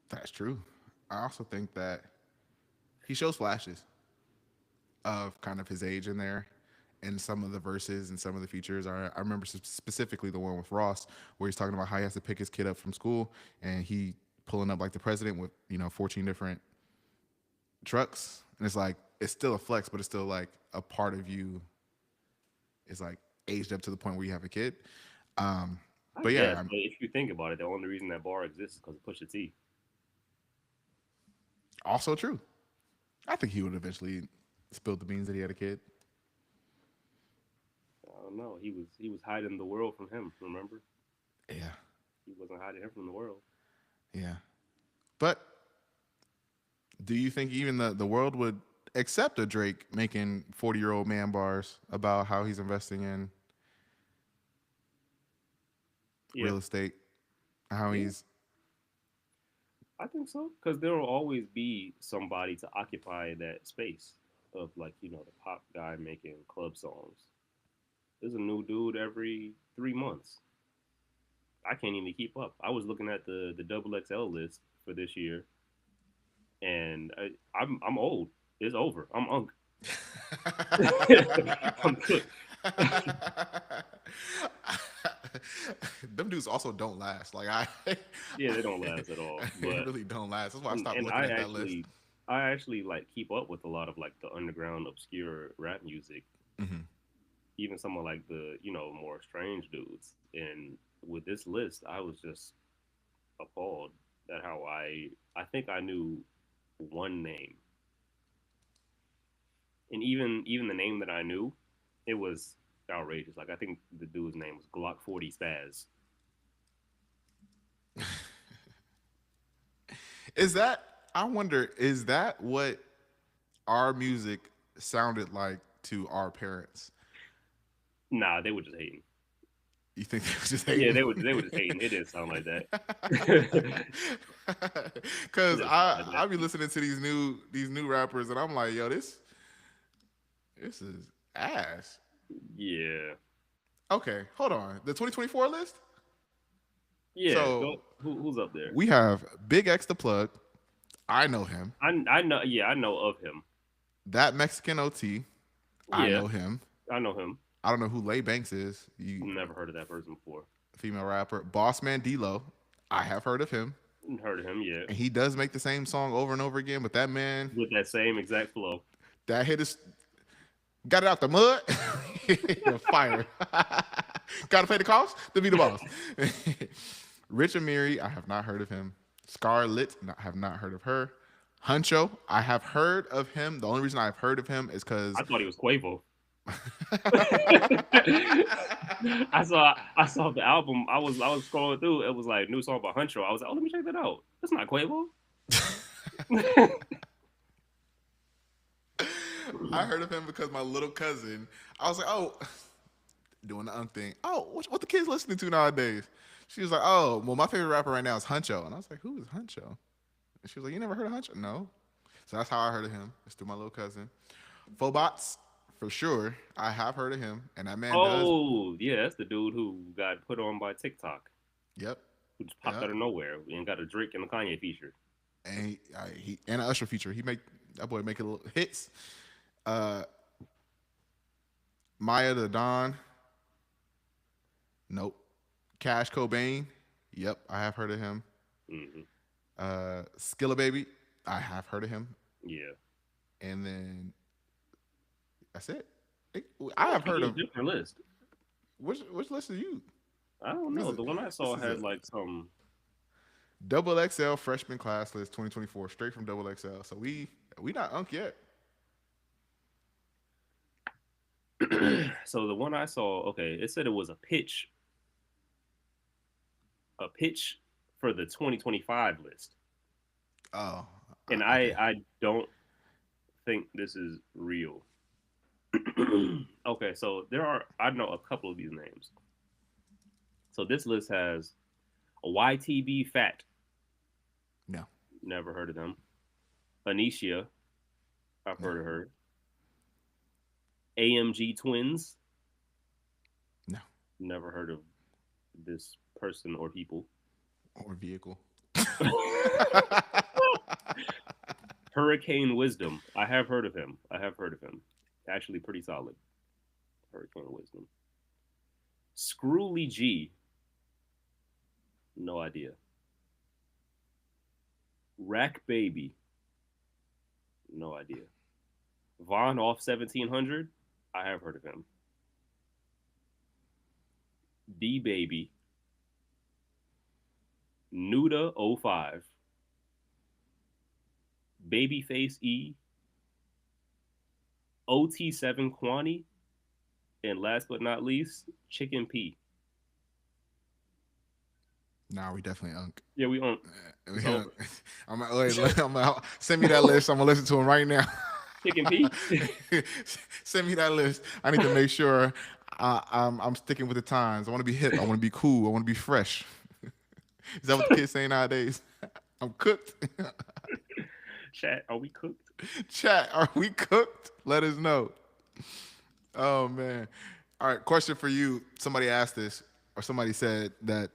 That's true. I also think that he shows flashes of kind of his age in there and some of the verses and some of the features. I remember specifically the one with Ross where he's talking about how he has to pick his kid up from school and he pulling up like the president with 14 different trucks, and it's like it's still a flex, but it's still like a part of you is like aged up to the point where you have a kid. um I but yeah, guess, but if you think about it, the only reason that bar exists is because of Pusha T. also true. I think he would eventually spill the beans that he had a kid. I don't know. He was hiding the world from him. Remember, Yeah, he wasn't hiding him from the world. yeah. But do you think even the world would accept a Drake making 40-year-old man bars about how he's investing in Yeah, real estate, how yeah, he's I think so. Because there will always be somebody to occupy that space of like the pop guy making club songs. There's a new dude every 3 months. I can't even keep up. I was looking at the double XL list for this year, and I'm old. It's over. I'm unk. I'm cooked. Them dudes also don't last. Like I, Yeah, they don't last at all. they But really don't last. That's why I stopped and looking at that list. I actually like keep up with a lot of like the underground obscure rap music, Hmm. even some of like the more strange dudes. And with this list, I was just appalled at how I think I knew one name, and even the name that I knew, it was outrageous. Like I think the dude's name was Glock 40 Spaz. Is that? I wonder. Is that what our music sounded like to our parents? Nah, they were just hating. You think they were just Yeah, hating? they were just hating. It didn't sound like that. It Cause didn't sound like I that. be listening to these new rappers and I'm like, yo, this is ass. Yeah, Okay, hold on. The 2024 list. yeah. So Go. Who's up there? we have Big X the Plug. I know him. I know. Yeah, I know of him. That Mexican OT. I Yeah, know him. I know him. I don't know who Lay Banks is. You Never heard of that person before. female rapper. Bossman D-Lo. I have heard of him. Heard of him? Yeah, And he does make the same song over and over again, but that man, with that same exact flow. that hit is got it out the mud. Fire. Gotta pay the cost to be the boss. Rich Amiri, I have not heard of him. Scarlet, have not heard of her. Huncho, I have heard of him. The only reason I've heard of him is because I thought he was Quavo. I saw the album. I was scrolling through. It was like new song by Huncho. I was like, oh, let me check that out. That's not Quavo. I heard of him because my little cousin, I was like, oh, doing the thing. Oh, what the kids listening to nowadays? She was like, oh, well, my favorite rapper right now is Huncho. And I was like, who is Huncho? And she was like, you never heard of Huncho? No. So that's how I heard of him. It's through my little cousin. Phobots, for sure. I have heard of him. And that man does. Oh, yeah, that's the dude who got put on by TikTok, Yep. who just popped out Yep. of nowhere and got a Drake and a Kanye feature. And he and an Usher feature. He make that boy making little hits. Uh, Maya the Don. Nope. Cash Cobain. Yep, I have heard of him. Hmm. Skilla Baby. I have heard of him. Yeah. And then that's it. I Oh, have you heard get a of different list. which list are you? I don't This know. is The one I this saw is a had like some. double XL freshman class list 2024 straight from double XL. So we not unk yet. So the one I saw, okay, it said it was a pitch for the 2025 list, Oh, and okay. I don't think this is real. Okay, so there are I know a couple of these names. So this list has a YTB Fat, No, never heard of them. Anisha, I've no, heard of her. AMG Twins, no. never heard of this person or people. Or vehicle. Hurricane Wisdom, I have heard of him. I have heard of him. Actually, pretty solid. Hurricane Wisdom. Screwly G, no idea. Rack Baby, no idea. Von off 1700, I have heard of him. D Baby, Nuda '05, Babyface E, OT7 Quani, and last but not least, Chicken P. Nah, we definitely unk. Yeah, we on. It's We unk. over. Send me that list. I'm gonna listen to him right now. Chicken P. Send me that list. I need to make sure I'm sticking with the times. I want to be hip. I want to be cool. I want to be fresh. Is that what the kids say nowadays? I'm cooked. Chat, are we cooked? Chat, are we cooked? Let us know. Oh man. All right, question for you. Somebody asked this, or somebody said that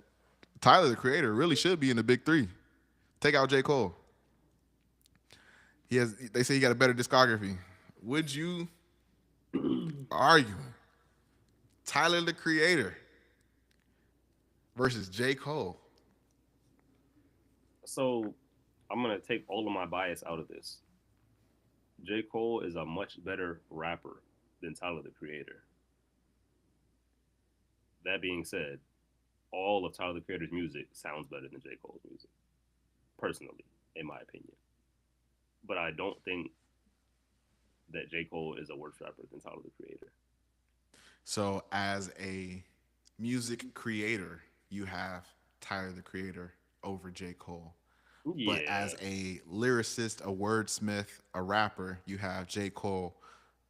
Tyler the Creator really should be in the big three. Take out J. Cole. They say he got a better discography. Would you argue Tyler the Creator versus J. Cole? So I'm gonna take all of my bias out of this. J. Cole is a much better rapper than Tyler the Creator. That being said, all of Tyler the Creator's music sounds better than J. Cole's music, personally, in my opinion. But I don't think that J. Cole is a worse rapper than Tyler the Creator. So, as a music creator, you have Tyler the Creator over J. Cole. But Yeah, as a lyricist, a wordsmith, a rapper, you have J. Cole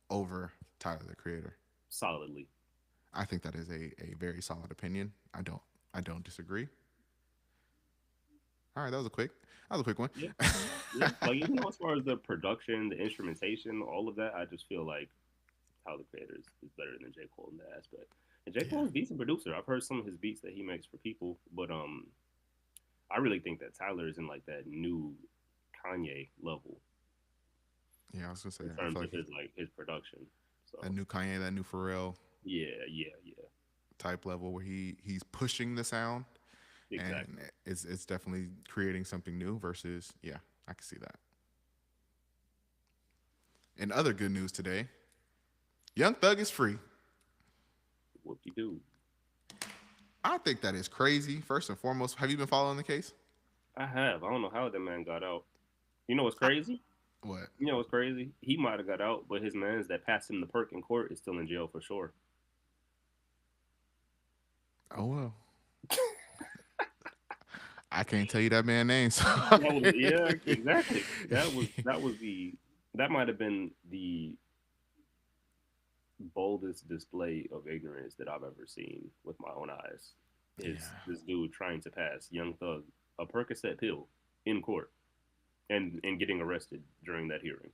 over Tyler the Creator. solidly. I think that is a very solid opinion. I don't disagree. All right, that was a quick one. Yeah, yeah. Like as far as the production, the instrumentation, all of that, I just feel like Tyler the Creator is better than J. Cole in that aspect. And J. Yeah, Cole is a decent producer. I've heard some of his beats that he makes for people, but I really think that Tyler is in like that new Kanye level yeah. I was gonna say, in I terms feel of like his his production. that So new Kanye, that new Pharrell yeah, yeah, yeah, type level where he's pushing the sound, and exactly. it's definitely creating something new. Versus, yeah, I can see that. And other good news today, Young Thug is free. Whoop de doo. I think that is crazy. First and foremost, have you been following the case? I have. I don't know how that man got out. You know what's crazy? What? You know what's crazy? He might have got out, but his man's that passed him the perk in court is still in jail for sure. Oh well, I can't tell you that man's name. So That was yeah, exactly. That might have been the boldest display of ignorance that I've ever seen with my own eyes. Is yeah, this dude trying to pass Young Thug a Percocet pill in court and getting arrested during that hearing?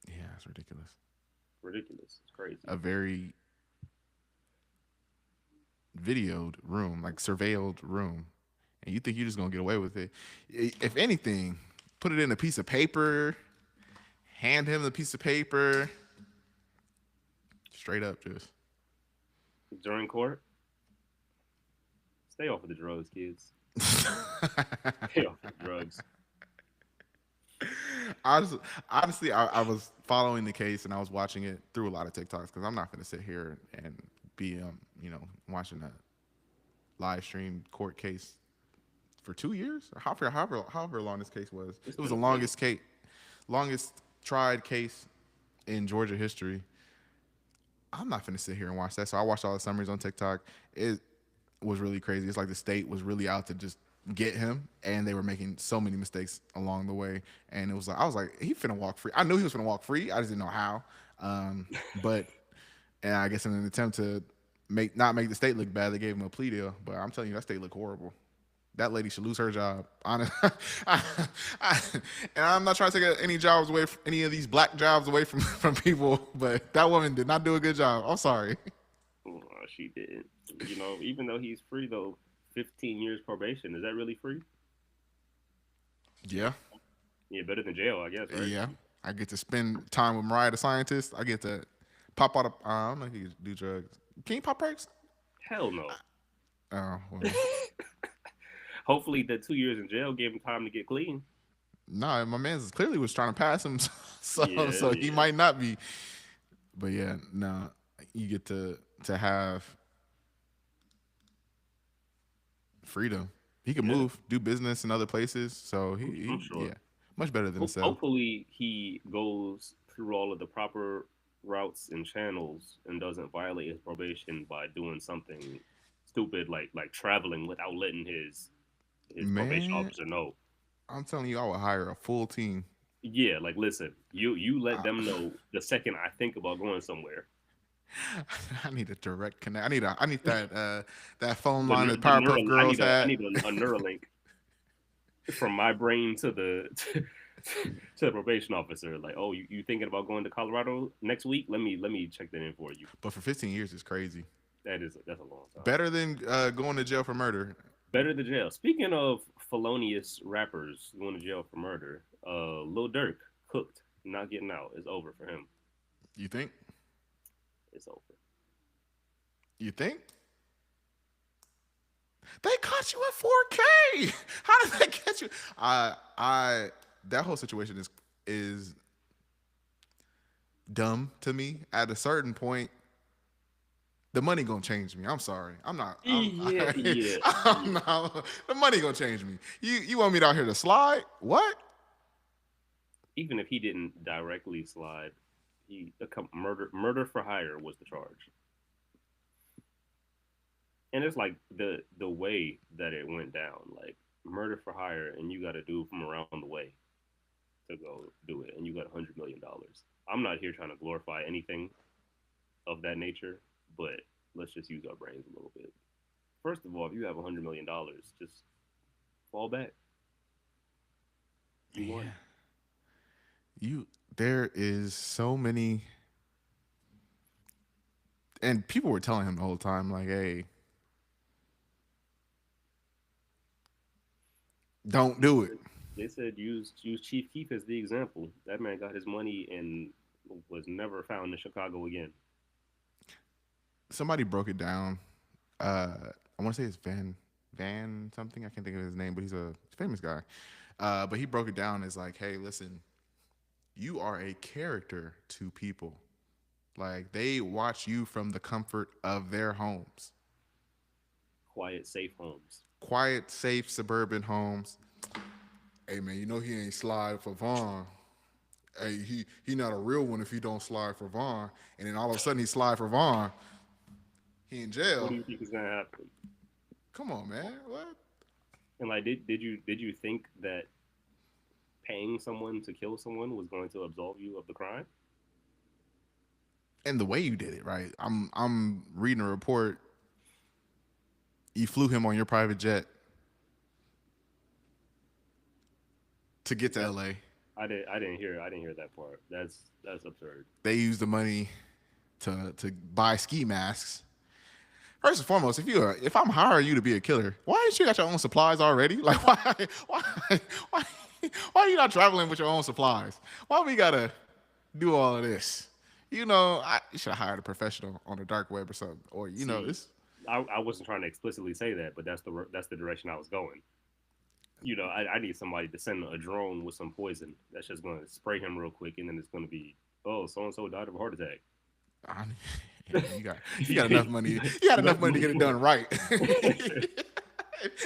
yeah, it's ridiculous. Ridiculous. It's crazy. A very videoed room, like surveilled room, and you think you're just gonna get away with it. If anything, put it in a piece of paper, hand him the piece of paper, straight up, just. During court, stay off of the drugs, kids. Stay off of the drugs. honestly, honestly, I was following the case and I was watching it through a lot of TikToks because I'm not going to sit here and be, watching a live stream court case for 2 years or however long this case was. It's It was been the a minute. longest tried case in Georgia history. I'm not going to sit here and watch that. So I watched all the summaries on TikTok. It was really crazy. It's like the state was really out to just get him, and they were making so many mistakes along the way. And it was like I was like, he finna walk free. I knew he was finna walk free. I just didn't know how. But and I guess in an attempt to not make the state look bad, they gave him a plea deal. But I'm telling you, that state looked horrible. That lady should lose her job. Honest, I, and I'm not trying to take any jobs away, from any of these black jobs away from from people, but that woman did not do a good job. I'm sorry. She didn't. Even though he's free though, 15 years probation. Is that really free? Yeah, Yeah, better than jail, I guess, right? yeah. I get to spend time with Mariah the scientist. I get to pop out. I don't know if you can do drugs. Can you pop perks? Hell no. Oh well, Hopefully, the 2 years in jail gave him time to get clean. no. My man clearly was trying to pass him, Yeah, so he yeah, might not be. But yeah, no. You get to have freedom. He can yeah. move, do business in other places. So I'm sure. yeah, much better than a cell. Hopefully, he goes through all of the proper routes and channels and doesn't violate his probation by doing something stupid like traveling without letting his probation Man, officer know. I'm telling you, I would hire a full team. Yeah, like listen, you let I, them know the second I think about going somewhere. I need a direct connect. I need that phone The line neur- that the Powerpuff neural Girls I had. need a Neuralink from my brain to the to the probation officer. Like, oh, you thinking about going to Colorado next week? Let me check that in for you. But for 15 years, it's crazy. That's a long time. Better than going to jail for murder. Better the jail. Speaking of felonious rappers going to jail for murder, Lil Durk cooked, not getting out. It's over for him. You think? It's over. You think? They caught you at 4K. How did they catch you? I that whole situation is dumb to me. At a certain point, the money gonna change me. I'm sorry. I'm not. Yeah, yeah, I'm yeah. not. The money gonna change me. You want me out here to slide? What? Even if he didn't directly slide, murder for hire was the charge, and it's like the way that it went down, like murder for hire, and you got a dude from around the way to go do it, and you got $100 million. I'm not here trying to glorify anything of that nature, but let's just use our brains a little bit. First of all, if you have $100 million, just fall back. You won. Yeah. You. There is so many, and people were telling him the whole time, like, "Hey, don't They do it." said, they said use Chief Keef as the example. That man got his money and was never found in Chicago again. Somebody broke it down. I want to say it's Van something. I can't think of his name, but he's a famous guy. But he broke it down as like, hey, listen, you are a character to people. Like they watch you from the comfort of their homes, Quiet, safe homes. quiet, safe suburban homes. Hey man, you know he ain't slide for Vaughn. Hey, he not a real one if he don't slide for Vaughn. And then all of a sudden he slide for Vaughn. He in What jail. do you think is gonna happen? Come on, man. What? And like, did you think that paying someone to kill someone was going to absolve you of the crime? And the way you did it, right? I'm reading a report. You flew him on your private jet to get to That LA. I didn't hear that part. That's absurd. They used the money to buy ski masks. First and foremost, if I'm hiring you to be a killer, why ain't you got your own supplies already? Like why why why are you not traveling with your own supplies? Why we gotta do all of this? You should have hired a professional on the dark web or something. Or See, it's I wasn't trying to explicitly say that, but that's the direction I was going. I need somebody to send a drone with some poison that's just going to spray him real quick, and then it's going to be, oh, so and so died of a heart attack. I, yeah, you got enough money. You got enough money to get it done right.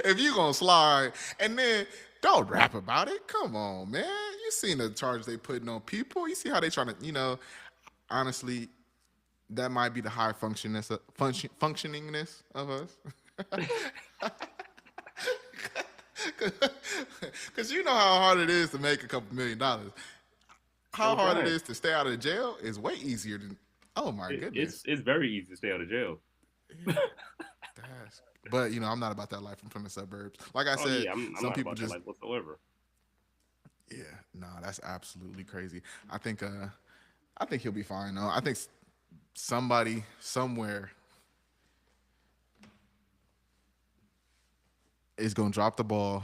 If you gonna slide and then don't rap about it, come on, man. You seen the charges they putting on people. You see how they trying to, honestly, that might be the high functioningness of us. Because you know how hard it is to make a couple $1 million. How So hard it Brian, is to stay out of jail is way easier than. Oh my it, it's goodness. it's very easy to stay out of jail. That's, but I'm not about that life. I'm from the suburbs. Like I Oh said, yeah, I'm some not people about that just life whatsoever. yeah, nah, that's absolutely crazy. I think I think he'll be fine though. I think somebody somewhere is gonna drop the ball.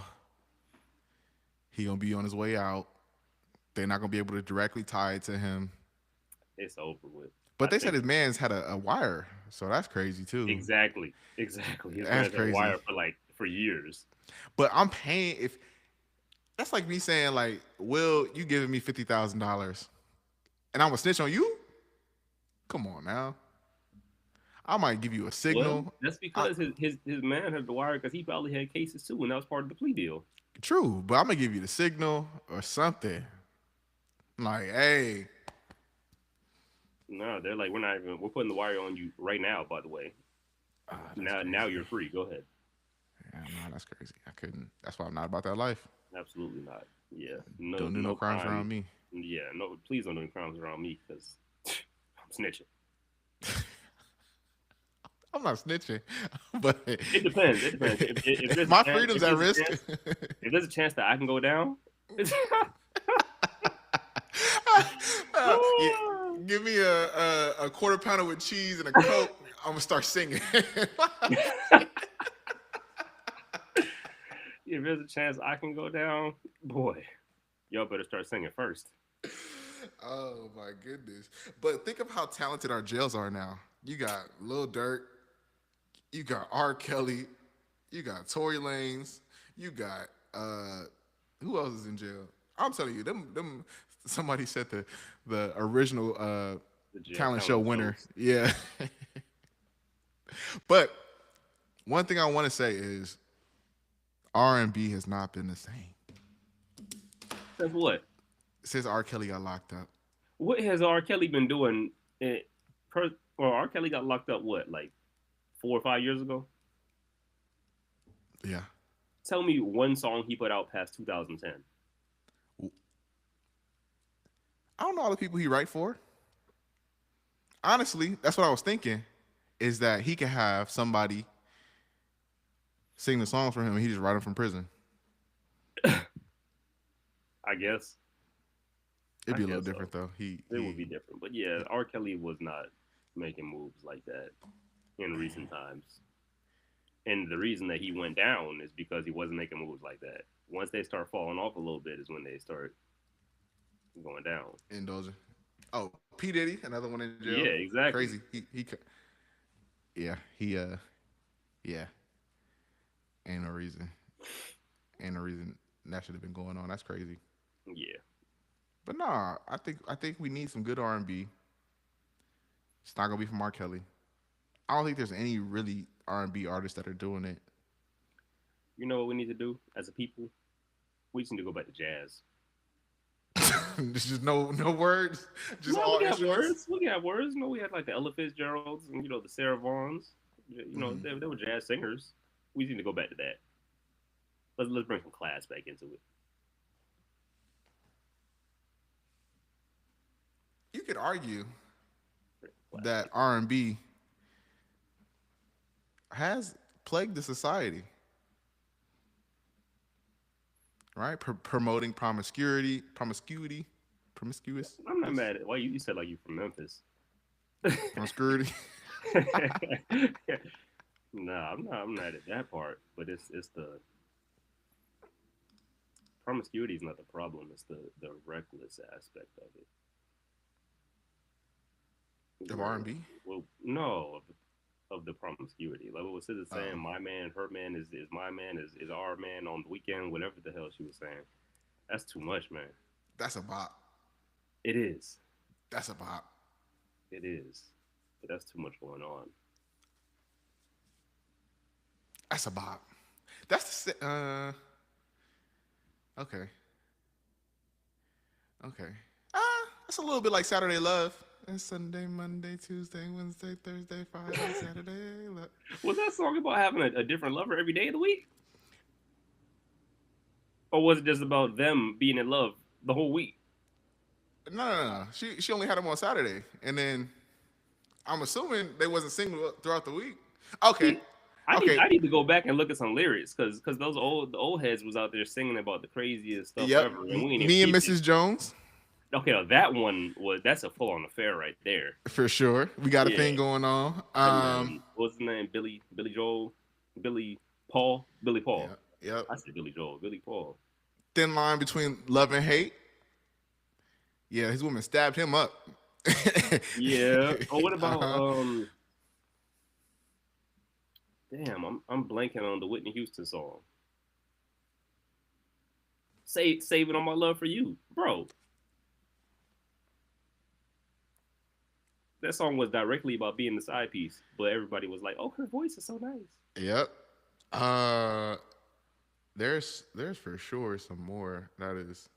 He gonna be on his way out. They're not gonna be able to directly tie it to him. It's over with. But I they said think his man's had a wire, so that's crazy too. exactly. His That's man's had crazy. wire for years. But I'm paying if that's like me saying like, Will, you giving me $50,000 and I'm gonna snitch on you? Come on now. I might give you a Well, signal. that's I, because his man had the wire because he probably had cases too, and that was part of the plea deal. true, but I'm gonna give you the signal or something. Like, hey, No, they're like, we're putting the wire on you right now. By the way, that's now crazy. you're free. Go ahead. Yeah, no, that's crazy. I couldn't. That's why I'm not about that life. Absolutely not. Yeah, no, Don't do no no crimes around crime. me. Yeah, no. Please don't do any crimes around me because I'm snitching. I'm not snitching, but It depends. It depends. If there's a my chance, freedom's at risk. if there's a chance that I can go down, Yeah, give me a quarter pounder with cheese and a Coke. I'm gonna start singing. if there's a chance I can go down, boy, y'all better start singing first. Oh my goodness! But think of how talented our jails are now. You got Lil Durk, you got R. Kelly, you got Tory Lanez, you got who else is in jail? I'm telling you, them. Somebody said the original The jail talent show talent winner. shows. Yeah, but one thing I want to say is R&B has not been the same That's what. since R. Kelly got locked up. What has R. Kelly been doing? Per, well, R. Kelly got locked up what, like 4 or 5 years ago? Yeah, Tell me one song he put out past 2010. I don't know all the people he write for. Honestly, that's what I was thinking. Is that he could have somebody sing the songs for him, and he just write them from prison. I guess. It'd I be a little guess so. different though. It would be different, but yeah, R. Kelly was not making moves like that in recent times. And the reason that he went down is because he wasn't making moves like that. Once they start falling off a little bit, is when they start going down. indulging. Oh, P Diddy, another one in jail. Yeah, Crazy. exactly. Yeah, yeah, ain't no reason, ain't no reason that should have been going on. That's crazy. Yeah. But nah, I think we need some good R&B. It's not gonna be from R. Kelly. I don't think there's any really R&B artists that are doing it. You know what we need to do as a people? We just need to go back to jazz. There's just no words, just No, all we got instruments. words. We got words. You know, we had like the Ella Fitzgeralds and the Sarah Vaughns. They were jazz singers. We just need to go back to that. Let's bring some class back into it. You could argue Class that back. R&B has plagued the society, right? Promoting promiscuous, I'm not mad at. Why you said like you from Memphis? promiscuity. Nah, I'm not. I'm not at that part. But it's the promiscuity is not the problem. It's the reckless aspect of it. Of Where, R&B. well, no, of the promiscuity. Like what was Sid saying, Oh, my man, her man is my man, is our man on the weekend, whatever the hell she was saying. That's too much, man. that's a bop. It is. That's a bop. It is. But that's too much going on. That's a bop. That's the okay. Okay. That's a little bit like Saturday Love. And Sunday, Monday, Tuesday, Wednesday, Thursday, Friday, Saturday. Love. Was that song about having a different lover every day of the week? Or was it just about them being in love the whole week? No. She only had him on Saturday, and then I'm assuming they wasn't single throughout the week. Okay, See, I need okay, I need to go back and look at some lyrics because those old heads was out there singing about the craziest stuff yep. ever, and we ain't even Me and peeped it. Mrs. Jones Okay, that one was that's a full on affair right there. for sure. We got a Yeah, thing going on. and then what's his name? Billy Joel, Billy Paul. Yep. I said Billy Joel, Billy Paul. Thin line between love and hate. Yeah, his woman stabbed him up. Yeah. Oh, what about uh-huh. Damn, I'm blanking on the Whitney Houston song. Saving on my love for you, bro. That song was directly about being the side piece, but everybody was like, "Oh, her voice is so nice." Yep. Uh, there's for sure some more. That is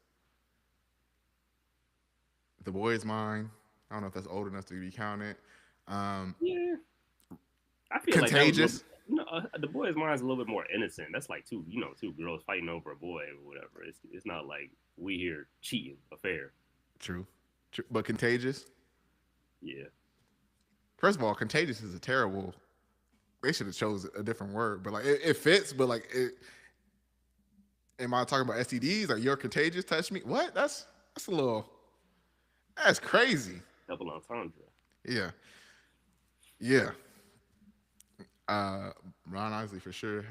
the boy is mine. I don't know if that's old enough to be counted. Um, Yeah, I feel like that was a little. Contagious. The boy's mind is a little bit more innocent. That's like two girls fighting over a boy or whatever. It's not like we here cheating affair. True. True. But contagious. Yeah, First of all, contagious is a terrible. They should have chose a different word, but like it fits. But like, am I talking about STDs? Like you're contagious? Touch me? What? That's a little. That's crazy. double entendre. Yeah. Yeah. Uh, Ron Isley for sure.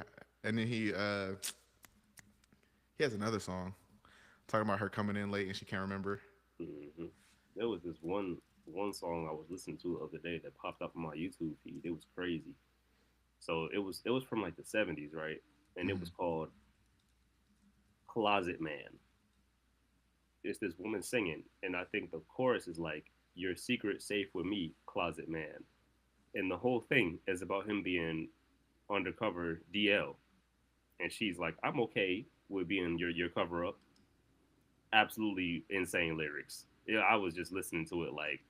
And then he has another song talking about her coming in late and she can't remember. Hmm. There was this one song I was listening to the other day that popped up on my YouTube feed. It was crazy. So it was from like the '70s, right? And it was Mm. called Closet Man. It's this woman singing, and I think the chorus is like, "Your secret safe with me, Closet Man," and the whole thing is about him being undercover DL, and she's like, "I'm okay with being your cover up." Absolutely insane lyrics. Yeah, I was just listening to it like,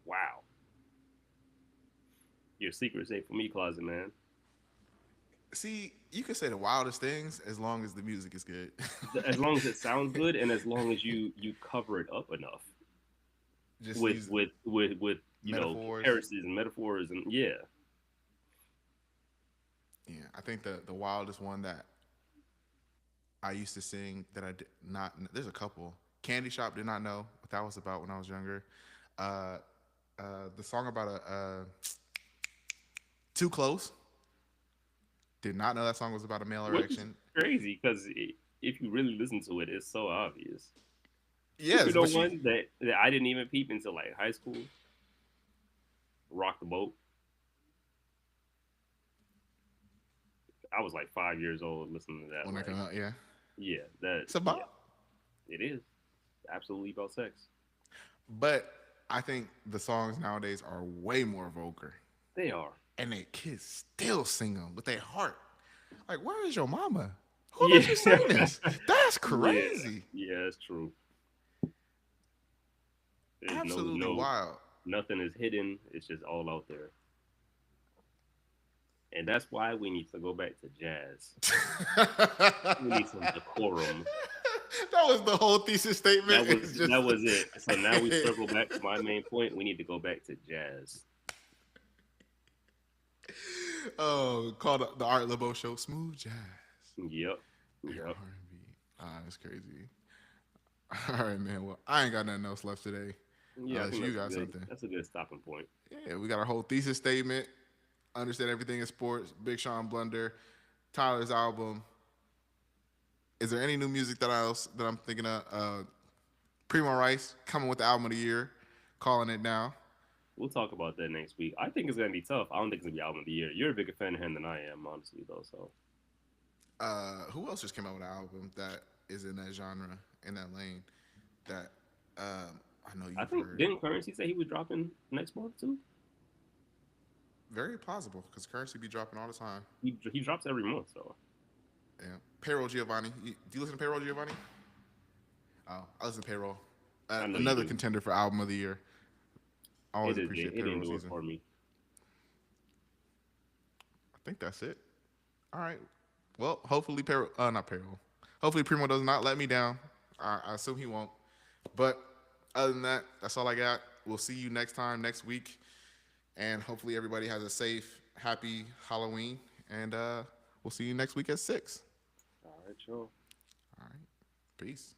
wow, your secret safe for me, Closet Man. See, you can say the wildest things as long as the music is good. As long as it sounds good and as long as you cover it up enough Just with use metaphors. comparisons and metaphors and yeah. Yeah, I think the wildest one that I used to sing that I did not. There's a couple. Candy Shop did not know what that was about when I was younger. Uh, the song about a Too Close. Did not know that song was about a male Which is erection. crazy because if you really listen to it, it's so obvious. You Yes, know, but she. one that I didn't even peep until like high school. Rock the boat. I was like 5 years old listening to that. When that Like, came out, yeah, yeah, that it's a yeah, bop. it is absolutely about sex. But I think the songs nowadays are way more vulgar, They are. and they kids still sing them with their heart. Like, where is your mama? Who Yeah, let you sing this? That's yeah, crazy. yeah. That's true. There's Absolutely wild. nothing is hidden. It's just all out there, and that's why we need to go back to jazz. That We need some decorum. was the whole thesis statement. It's That just was it. So now we circle back to my main point. We need to go back to jazz. oh, called the Art Laboe Show, smooth jazz Yep, and yep. R&B. Ah, that's crazy. All right, man. Well, I ain't got nothing else left today, Yeah, I unless think you got something. that's a good stopping point. Yeah, we got our whole thesis statement. Understand everything in sports. Big Sean Blunder, Tyler's album. Is there any new music that I'm thinking of? Primo Rice coming with the album of the year, calling it now. We'll talk about that next week. I think it's gonna be tough. I don't think it's gonna be album of the year. You're a bigger fan of him than I am, honestly, though. So Who else just came out with an album that is in that genre, in that lane? That I know I you've think heard. didn't Currency say he was dropping next month too? Very plausible because Currency be dropping all the time. He drops every month, so Yeah. Payroll Giovanni. Do you listen to Payroll Giovanni? Oh, I listen to Payroll. I know you Another do. contender for album of the year. I always It appreciate didn't Payroll do it season. for me. I think that's it. All right. Well, hopefully Payroll, not Payroll. Hopefully Primo does not let me down. I assume he won't. But other than that, that's all I got. We'll see you next time, next week. And hopefully everybody has a safe, happy Halloween. And we'll see you next week at 6. All right, sure. All right. Peace.